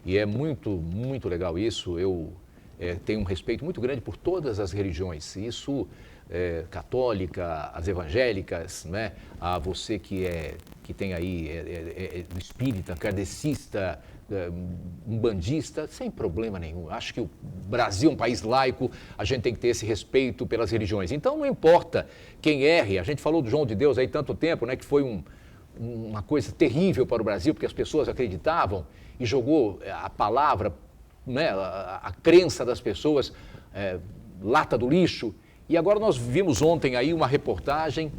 E é muito, muito legal isso. Eu tenho um respeito muito grande por todas as religiões. Isso, católica, as evangélicas, né? A você que tem aí espírita, kardecista, umbandista, sem problema nenhum. Acho que o Brasil é um país laico, a gente tem que ter esse respeito pelas religiões. Então não importa quem erre, a gente falou do João de Deus aí tanto tempo, né, que foi uma coisa terrível para o Brasil, porque as pessoas acreditavam e jogou a palavra, né, a crença das pessoas, lata do lixo. E agora nós vimos ontem aí uma reportagem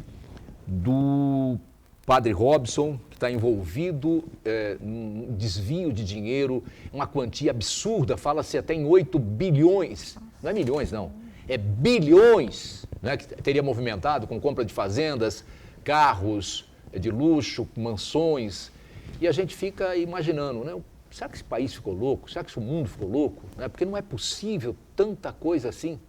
do Padre Robson, que está envolvido num desvio de dinheiro, uma quantia absurda, fala-se até em 8 bilhões, não é milhões não, é bilhões, né, que teria movimentado com compra de fazendas, carros, de luxo, mansões, e a gente fica imaginando, né? Será que esse país ficou louco? Será que esse mundo ficou louco? Né? Porque não é possível tanta coisa assim,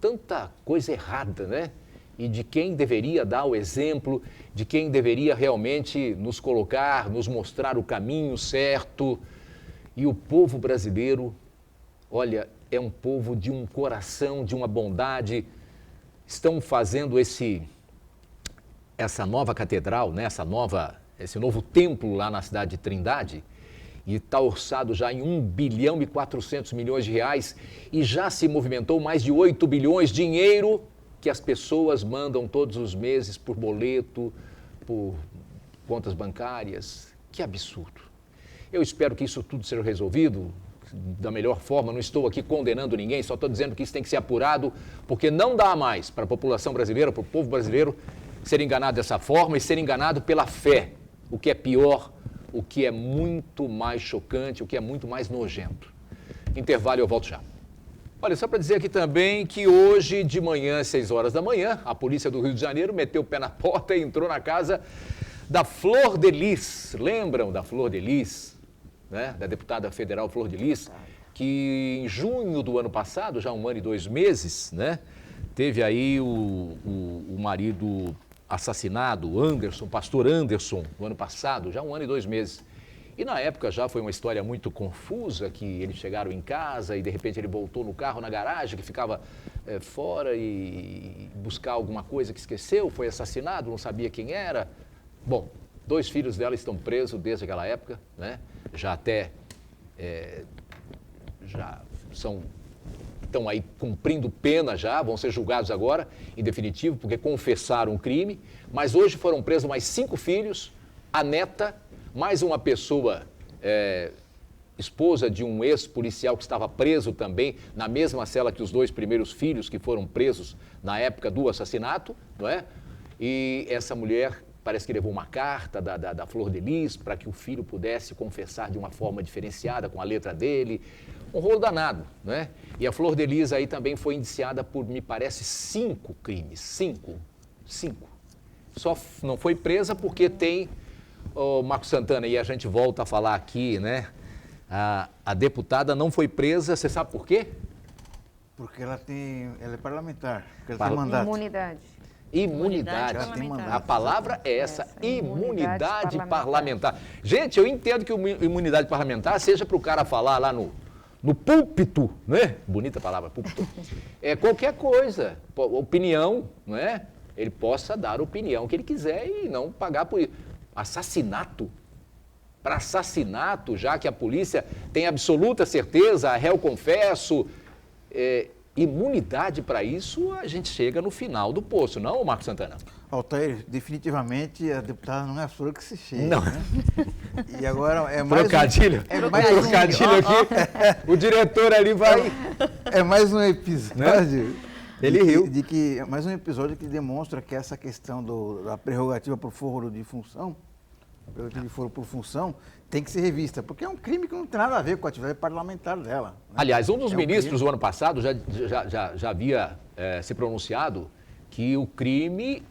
tanta coisa errada, né? E de quem deveria dar o exemplo, de quem deveria realmente nos colocar, nos mostrar o caminho certo. E o povo brasileiro, olha, é um povo de um coração, de uma bondade. Estão fazendo essa nova catedral, né? Esse novo templo lá na cidade de Trindade, e está orçado já em 1 bilhão e 400 milhões de reais, e já se movimentou mais de 8 bilhões, dinheiro que as pessoas mandam todos os meses por boleto, por contas bancárias. Que absurdo. Eu espero que isso tudo seja resolvido da melhor forma. Não estou aqui condenando ninguém, só estou dizendo que isso tem que ser apurado, porque não dá mais para a população brasileira, para o povo brasileiro, ser enganado dessa forma e ser enganado pela fé, o que é pior, o que é muito mais chocante, o que é muito mais nojento. Intervalo e eu volto já. Olha, só para dizer aqui também que hoje de manhã, às 6 horas da manhã, a polícia do Rio de Janeiro meteu o pé na porta e entrou na casa da Flor de Lis. Lembram da Flor de Lis, né? Da deputada federal Flor de Lis, que em junho do ano passado, já 1 ano e 2 meses, né? Teve aí o marido assassinado, Anderson, pastor Anderson, no ano passado, já 1 ano e 2 meses. E na época já foi uma história muito confusa, que eles chegaram em casa e de repente ele voltou no carro, na garagem, que ficava fora e buscar alguma coisa que esqueceu, foi assassinado, não sabia quem era. Bom, 2 filhos dela estão presos desde aquela época, né? Já estão aí cumprindo pena já, vão ser julgados agora, em definitivo, porque confessaram o crime, mas hoje foram presos mais 5 filhos, a neta, mais uma pessoa, esposa de um ex-policial que estava preso também, na mesma cela que os 2 primeiros filhos que foram presos na época do assassinato, não é? E essa mulher parece que levou uma carta da Flor de Lis para que o filho pudesse confessar de uma forma diferenciada, com a letra dele. Um rolo danado, né? E a Flor de Lis aí também foi indiciada por, me parece, 5 crimes. 5. Só não foi presa porque tem o Marco Santana, e a gente volta a falar aqui, né? A deputada não foi presa, você sabe por quê? Porque ela é parlamentar, porque ela tem mandato. Imunidade. Parlamentar. A palavra é essa, imunidade parlamentar. Gente, eu entendo que imunidade parlamentar seja para o cara falar lá no púlpito, né? Bonita palavra, púlpito. É qualquer coisa, opinião, não é? Ele possa dar a opinião que ele quiser e não pagar por isso. Assassinato? Para assassinato, já que a polícia tem absoluta certeza, réu confesso, imunidade para isso, a gente chega no final do poço, não, Marco Santana? Altair, definitivamente a deputada não é a flor que se chega, não. Né? E agora é mais trocadilho. Trocadilho aqui. O diretor ali vai... É mais um episódio... Né? Ele riu. É mais um episódio que demonstra que essa questão da prerrogativa por foro de função, tem que ser revista, porque é um crime que não tem nada a ver com a atividade parlamentar dela. Né? Aliás, um dos ministros do ano passado já havia se pronunciado que o crime,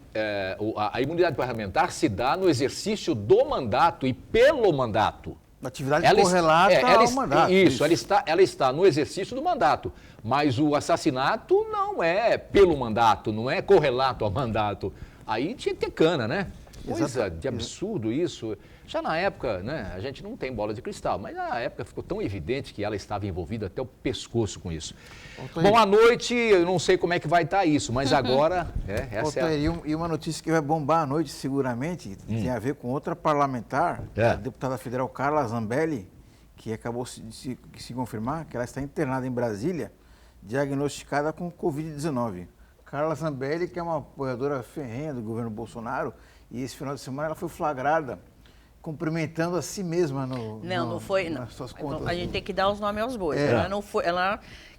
a imunidade parlamentar se dá no exercício do mandato e pelo mandato. Atividade correlata ao mandato. Isso, ela está no exercício do mandato, mas o assassinato não é pelo mandato, não é correlato ao mandato. Aí tinha que ter cana, né? Coisa de absurdo isso. Já na época, né, a gente não tem bola de cristal, mas na época ficou tão evidente que ela estava envolvida até o pescoço com isso. Bom, à noite, eu não sei como é que vai estar isso, mas agora... E uma notícia que vai bombar à noite seguramente, tem a ver com outra parlamentar, a deputada federal Carla Zambelli, que acabou de se confirmar que ela está internada em Brasília, diagnosticada com Covid-19. Carla Zambelli, que é uma apoiadora ferrenha do governo Bolsonaro, e esse final de semana ela foi flagrada cumprimentando a si mesma não foi. Nas suas contas. A gente tem que dar os nomes aos bois. Ela não foi.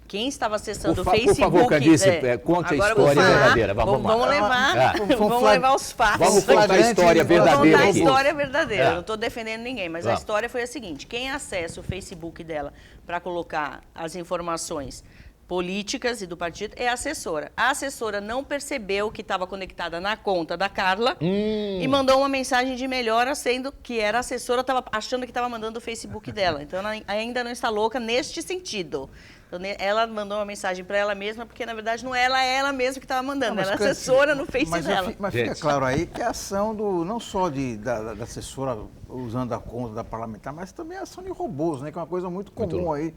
Quem estava acessando o Facebook... Por favor, Candice, conte a história verdadeira. Vamos levar os fatos. Vamos contar a história verdadeira. Vamos contar a história verdadeira. Eu não estou defendendo ninguém, mas a história foi a seguinte. Quem acessa o Facebook dela para colocar as informações políticas e do partido é a assessora. A assessora não percebeu que estava conectada na conta da Carla e mandou uma mensagem de melhora, sendo que era a assessora, estava achando que estava mandando o Facebook dela. Então, ela ainda não está louca neste sentido. Então, ela mandou uma mensagem para ela mesma, porque, na verdade, não era ela mesma que estava mandando, era a assessora no Face dela. Mas fica claro aí que a ação não só da assessora usando a conta da parlamentar, mas também a ação de robôs, né? Que é uma coisa muito comum aí.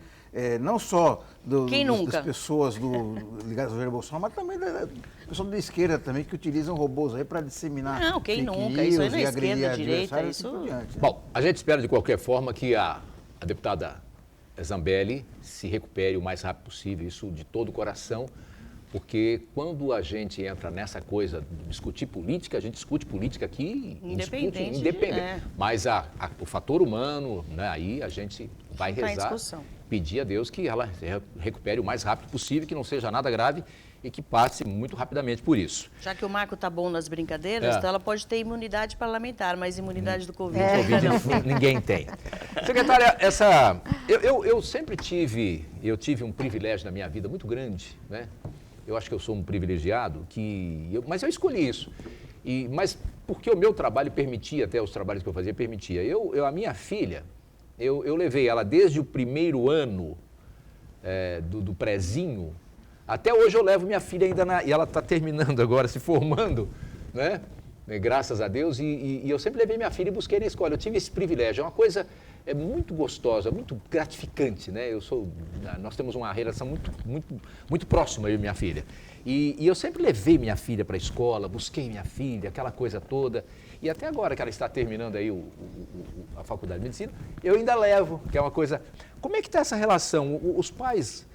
Não só das pessoas ligadas ao Jair Bolsonaro, mas também da pessoa da esquerda também, que utilizam robôs aí para disseminar. Não, quem nunca? Isso aí na esquerda, à direita, isso. Diante, né? Bom, a gente espera de qualquer forma que a deputada Zambelli se recupere o mais rápido possível, isso de todo o coração, porque quando a gente entra nessa coisa de discutir política, a gente discute política aqui independente. Mas o fator humano, né, aí a gente vai rezar, pedir a Deus que ela recupere o mais rápido possível, que não seja nada grave e que passe muito rapidamente por isso. Já que o Marco está bom nas brincadeiras, então ela pode ter imunidade parlamentar, mas imunidade do Covid ninguém tem. Secretária, eu sempre tive um privilégio na minha vida muito grande, né? Eu acho que eu sou um privilegiado, mas eu escolhi isso. Mas porque o meu trabalho permitia, até os trabalhos que eu fazia permitia. A minha filha, eu levei ela desde o primeiro ano do prezinho. Até hoje eu levo minha filha ainda e ela está terminando agora, se formando, né? Graças a Deus, e eu sempre levei minha filha e busquei na escola. Eu tive esse privilégio, é uma coisa muito gostosa, muito gratificante, né? Nós temos uma relação muito próxima, eu e minha filha. E eu sempre levei minha filha para a escola, busquei minha filha, aquela coisa toda. E até agora que ela está terminando aí a faculdade de medicina, eu ainda levo, que é uma coisa... Como é que está essa relação? Os pais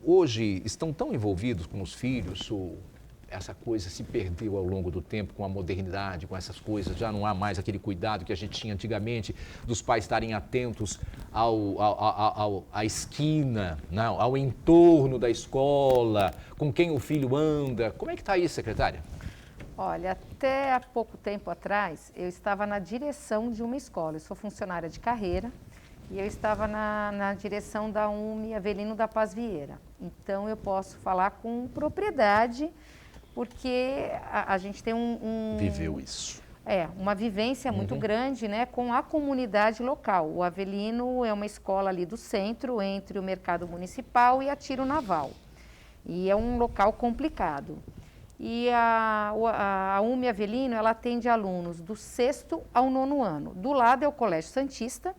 hoje estão tão envolvidos com os filhos, essa coisa se perdeu ao longo do tempo com a modernidade, com essas coisas, já não há mais aquele cuidado que a gente tinha antigamente, dos pais estarem atentos à esquina, não, ao entorno da escola, com quem o filho anda. Como é que está isso, secretária? Olha, até há pouco tempo atrás, eu estava na direção de uma escola, eu sou funcionária de carreira, e eu estava na direção da UME Avelino da Paz Vieira. Então, eu posso falar com propriedade, porque a gente tem Viveu isso. Uma vivência muito grande, né, com a comunidade local. O Avelino é uma escola ali do centro, entre o Mercado Municipal e a Tiro Naval. E é um local complicado. E a UME Avelino, ela atende alunos do 6º ao 9º ano. Do lado é o Colégio Santista,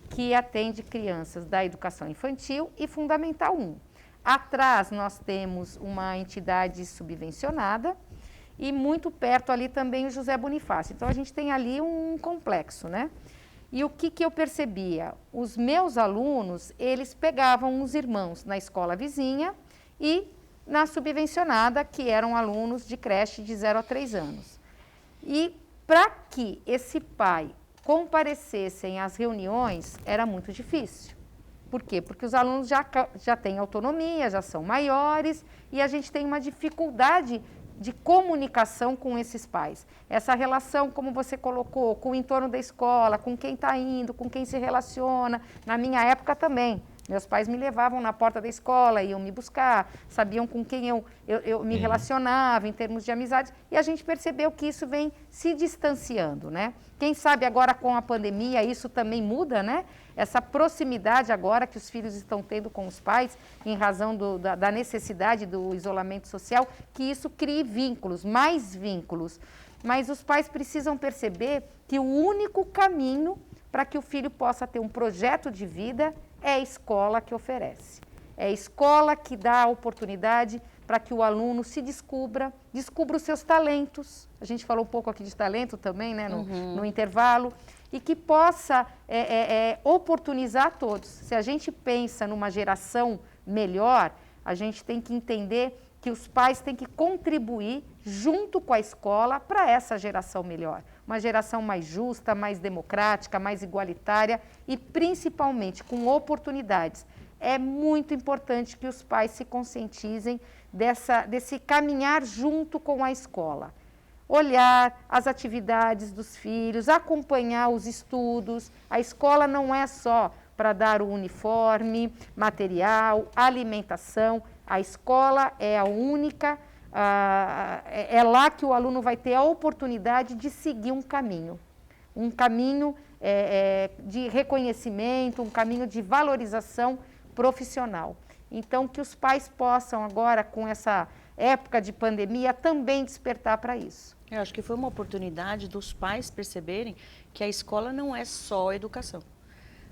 que atende crianças da educação infantil e fundamental 1. Atrás nós temos uma entidade subvencionada e muito perto ali também o José Bonifácio. Então a gente tem ali um complexo, né? E o que eu percebia? Os meus alunos, eles pegavam os irmãos na escola vizinha e na subvencionada, que eram alunos de creche de 0 a 3 anos. E para que esse pai comparecessem às reuniões, era muito difícil. Por quê? Porque os alunos já têm autonomia, já são maiores e a gente tem uma dificuldade de comunicação com esses pais. Essa relação, como você colocou, com o entorno da escola, com quem está indo, com quem se relaciona. Na minha época também. Meus pais me levavam na porta da escola, iam me buscar, sabiam com quem eu me relacionava em termos de amizade. E a gente percebeu que isso vem se distanciando, né? Quem sabe agora com a pandemia isso também muda, né? Essa proximidade agora que os filhos estão tendo com os pais, em razão da necessidade do isolamento social, que isso crie vínculos, mais vínculos. Mas os pais precisam perceber que o único caminho para que o filho possa ter um projeto de vida é a escola que oferece. É a escola que dá a oportunidade para que o aluno se descubra os seus talentos. A gente falou um pouco aqui de talento também, né, no intervalo. E que possa oportunizar a todos. Se a gente pensa numa geração melhor, a gente tem que entender que os pais têm que contribuir junto com a escola para essa geração melhor. Uma geração mais justa, mais democrática, mais igualitária e principalmente com oportunidades. É muito importante que os pais se conscientizem desse caminhar junto com a escola. Olhar as atividades dos filhos, acompanhar os estudos. A escola não é só para dar o uniforme, material, alimentação. A escola é a única, é lá que o aluno vai ter a oportunidade de seguir um caminho de reconhecimento, um caminho de valorização profissional. Então, que os pais possam agora, com essa época de pandemia, também despertar para isso. Eu acho que foi uma oportunidade dos pais perceberem que a escola não é só educação.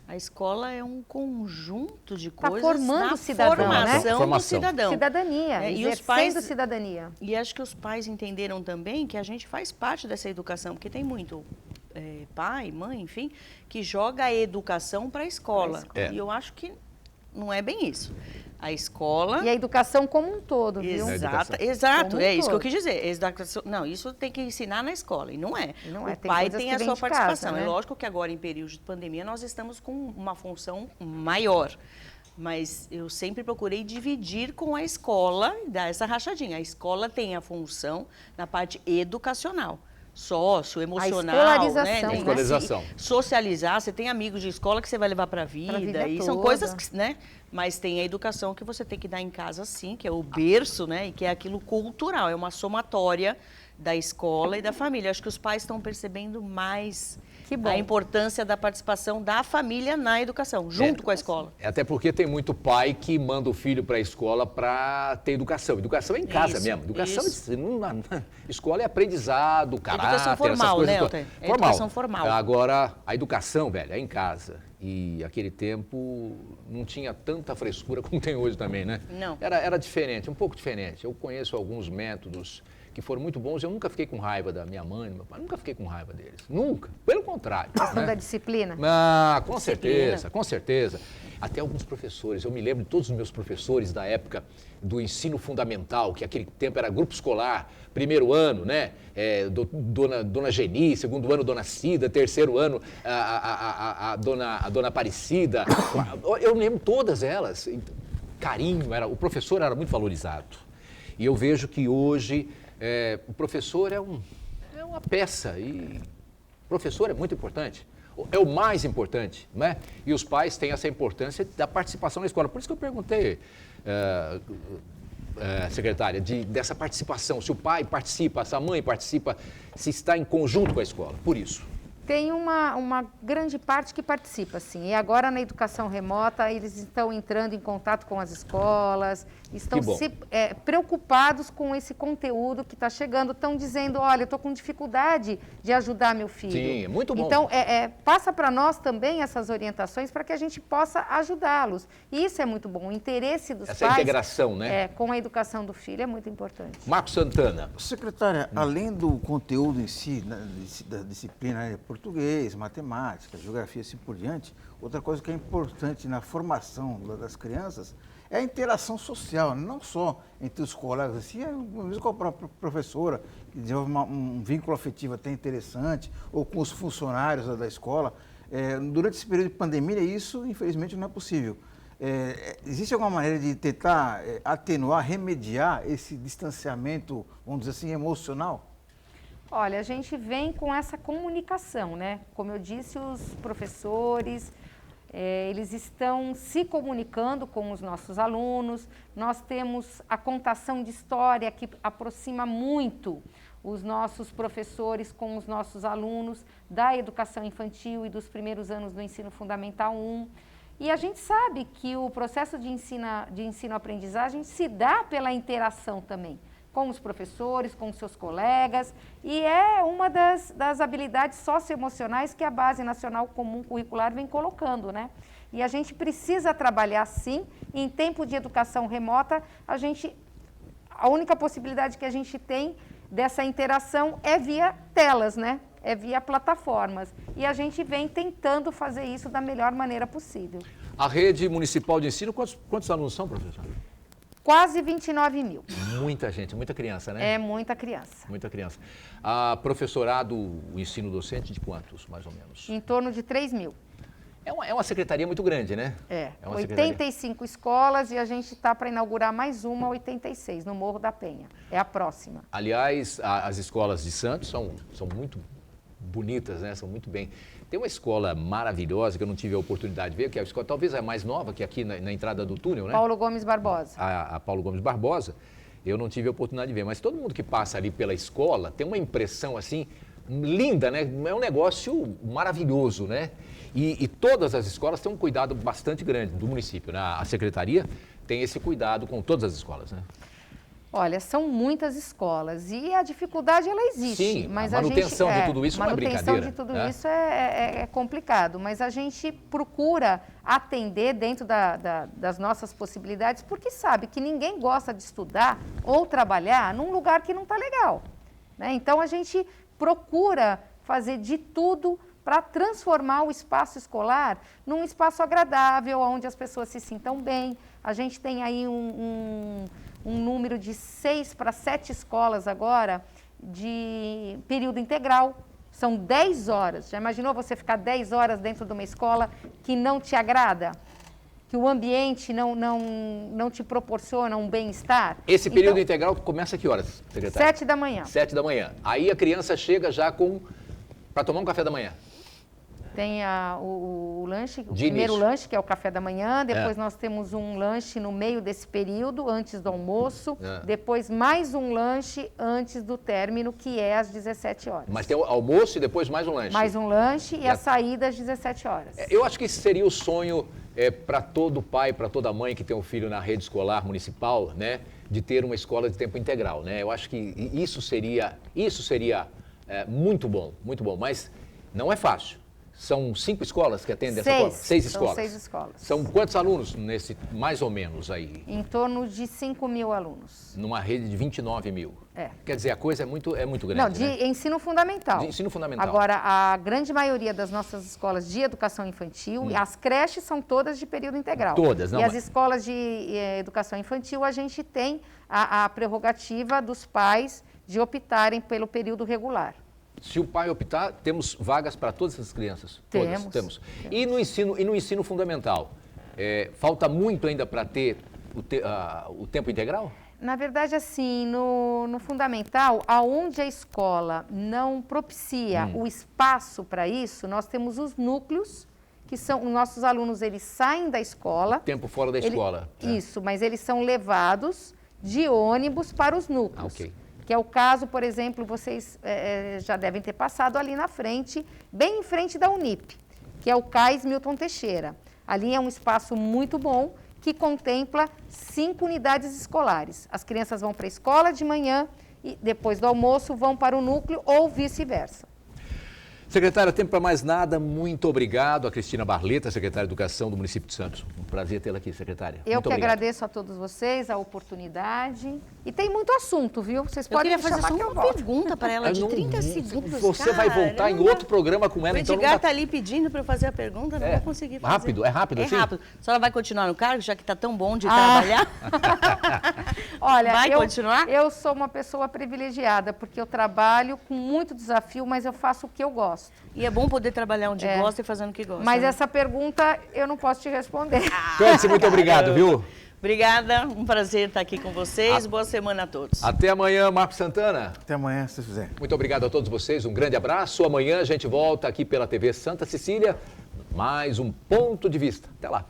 A escola é um conjunto de coisas formando na o cidadão, né? formação do cidadão. Cidadania, E os pais cidadania. E acho que os pais entenderam também que a gente faz parte dessa educação, porque tem muito pai, mãe, enfim, que joga a educação para a escola. E eu acho que não é bem isso. A escola... E a educação como um todo, viu? Exato, é isso que eu quis dizer. Não, isso tem que ensinar na escola, e não é. O pai tem a sua participação. Casa, né? É lógico que agora, em período de pandemia, nós estamos com uma função maior. Mas eu sempre procurei dividir com a escola, dar essa rachadinha. A escola tem a função na parte educacional. Sócio, emocional, né? A escolarização. Socializar, você tem amigos de escola que você vai levar para a vida, e são coisas que, né? Mas tem a educação que você tem que dar em casa, sim, que é o berço, né? E que é aquilo cultural, é uma somatória da escola e da família. Acho que os pais estão percebendo mais a importância da participação da família na educação, junto com a escola. Até porque tem muito pai que manda o filho para a escola para ter educação. Educação é em casa mesmo. Educação, escola é aprendizado, caráter, educação formal, né, Elton? Educação formal. Agora, a educação, velho, é em casa. E aquele tempo não tinha tanta frescura como tem hoje também, né? Não. Era diferente, um pouco diferente. Eu conheço alguns métodos que foram muito bons. Eu nunca fiquei com raiva da minha mãe, do meu pai, nunca fiquei com raiva deles. Nunca. Pelo contrário. Questão da disciplina? Ah, com certeza, com certeza. Até alguns professores, eu me lembro de todos os meus professores da época do ensino fundamental, que aquele tempo era grupo escolar, primeiro ano, né? Dona Geni, segundo ano, Dona Cida, terceiro ano, a Dona Aparecida. Eu lembro todas elas. Carinho, o professor era muito valorizado. E eu vejo que hoje o professor é uma peça, e o professor é muito importante. É o mais importante, né? E os pais têm essa importância da participação na escola. Por isso que eu perguntei, secretária, dessa participação. Se o pai participa, se a mãe participa, se está em conjunto com a escola. Por isso. Tem uma grande parte que participa, sim. E agora, na educação remota, eles estão entrando em contato com as escolas, estão preocupados com esse conteúdo que está chegando, estão dizendo, olha, eu estou com dificuldade de ajudar meu filho. Sim, é muito bom. Então, passa para nós também essas orientações para que a gente possa ajudá-los. E isso é muito bom. O interesse dos pais... Essa integração, né? Com a educação do filho é muito importante. Marcos Santana. Secretária, além do conteúdo em si, da disciplina português, matemática, geografia e assim por diante, outra coisa que é importante na formação das crianças é a interação social, não só entre os colegas, assim, às vezes com a própria professora, que desenvolve um vínculo afetivo até interessante, ou com os funcionários da escola. Durante esse período de pandemia, isso, infelizmente, não é possível. Existe alguma maneira de tentar atenuar, remediar esse distanciamento, vamos dizer assim, emocional? Olha, a gente vem com essa comunicação, né? Como eu disse, os professores, eles estão se comunicando com os nossos alunos. Nós temos a contação de história que aproxima muito os nossos professores com os nossos alunos da educação infantil e dos primeiros anos do ensino fundamental 1. E a gente sabe que o processo de ensino-aprendizagem se dá pela interação também com os professores, com os seus colegas, e é uma das habilidades socioemocionais que a Base Nacional Comum Curricular vem colocando, né? E a gente precisa trabalhar, sim, em tempo de educação remota, a única possibilidade que a gente tem dessa interação é via telas, né? É via plataformas. E a gente vem tentando fazer isso da melhor maneira possível. A rede municipal de ensino, quantos alunos são, professor? Quase 29 mil. Muita gente, muita criança, né? É muita criança. Muita criança. Professorado, o ensino docente, de quantos, mais ou menos? Em torno de 3 mil. É uma secretaria muito grande, né? 85 escolas, e a gente está para inaugurar mais uma, 86, no Morro da Penha. É a próxima. Aliás, as escolas de Santos são muito bonitas, né? São muito bem. Tem uma escola maravilhosa que eu não tive a oportunidade de ver, que é a escola talvez a mais nova, que é aqui na entrada do túnel, né? Paulo Gomes Barbosa. A Paulo Gomes Barbosa, eu não tive a oportunidade de ver, mas todo mundo que passa ali pela escola tem uma impressão assim, linda, né? É um negócio maravilhoso, né? E todas as escolas têm um cuidado bastante grande do município, né? A secretaria tem esse cuidado com todas as escolas, né? Olha, são muitas escolas e a dificuldade ela existe. Sim, mas a manutenção de tudo isso não é brincadeira. Manutenção de tudo isso é complicado, mas a gente procura atender dentro das nossas possibilidades, porque sabe que ninguém gosta de estudar ou trabalhar num lugar que não está legal, né? Então a gente procura fazer de tudo para transformar o espaço escolar num espaço agradável, onde as pessoas se sintam bem. A gente tem aí um número de 6 para 7 escolas agora de período integral. São 10 horas. Já imaginou você ficar 10 horas dentro de uma escola que não te agrada? Que o ambiente não te proporciona um bem-estar? Esse período integral começa a que horas, secretária? 7 da manhã. 7 da manhã. Aí a criança chega já para tomar um café da manhã. Tem o lanche, o primeiro lanche, que é o café da manhã, depois nós temos um lanche no meio desse período, antes do almoço, depois mais um lanche antes do término, que é às 17 horas. Mas tem o almoço e depois mais um lanche. Mais um lanche e a saída às 17 horas. Eu acho que esse seria o sonho para todo pai, para toda mãe que tem um filho na rede escolar municipal, né, de ter uma escola de tempo integral, né? Eu acho que isso seria muito bom, mas não é fácil. São 5 escolas que atendem essa escola? 6 escolas. São 6 escolas. São quantos alunos nesse, mais ou menos aí? Em torno de 5 mil alunos. Numa rede de 29 mil. É. Quer dizer, a coisa é muito grande, não, de ensino fundamental. De ensino fundamental. Agora, a grande maioria das nossas escolas de educação infantil, as creches são todas de período integral. Todas, não. E as escolas de educação infantil, a gente tem a prerrogativa dos pais de optarem pelo período regular. Se o pai optar, temos vagas para todas essas crianças? Temos. E no ensino fundamental, falta muito ainda para ter o tempo integral? Na verdade, assim, no fundamental, aonde a escola não propicia o espaço para isso, nós temos os núcleos, que são os nossos alunos, eles saem da escola. Tempo fora da escola. Isso, mas eles são levados de ônibus para os núcleos. Ok. Que é o caso, por exemplo, vocês já devem ter passado ali na frente, bem em frente da Unip, que é o CAIS Milton Teixeira. Ali é um espaço muito bom, que contempla 5 unidades escolares. As crianças vão para a escola de manhã e depois do almoço vão para o núcleo ou vice-versa. Secretária, tempo para mais nada, muito obrigado a Cristina Barleta, secretária de Educação do município de Santos. Um prazer tê-la aqui, secretária. Eu que agradeço a todos vocês a oportunidade. E tem muito assunto, viu? Vocês podem me chamar que eu volto. Eu queria fazer só uma pergunta para ela de 30 segundos. Você vai voltar em outro programa com ela, então. O Edgar está ali pedindo para eu fazer a pergunta, não vou conseguir fazer. Rápido, é rápido assim? É rápido. A senhora vai continuar no cargo, já que está tão bom de trabalhar? Olha, vai continuar? Eu sou uma pessoa privilegiada, porque eu trabalho com muito desafio, mas eu faço o que eu gosto. E é bom poder trabalhar onde gosta e fazendo o que gosta. Mas essa pergunta eu não posso te responder. Cândice, muito obrigado, viu? Obrigada, um prazer estar aqui com vocês. Boa semana a todos. Até amanhã, Marcos Santana. Até amanhã, se fizer. Muito obrigado a todos vocês, um grande abraço. Amanhã a gente volta aqui pela TV Santa Cecília, mais um Ponto de Vista. Até lá.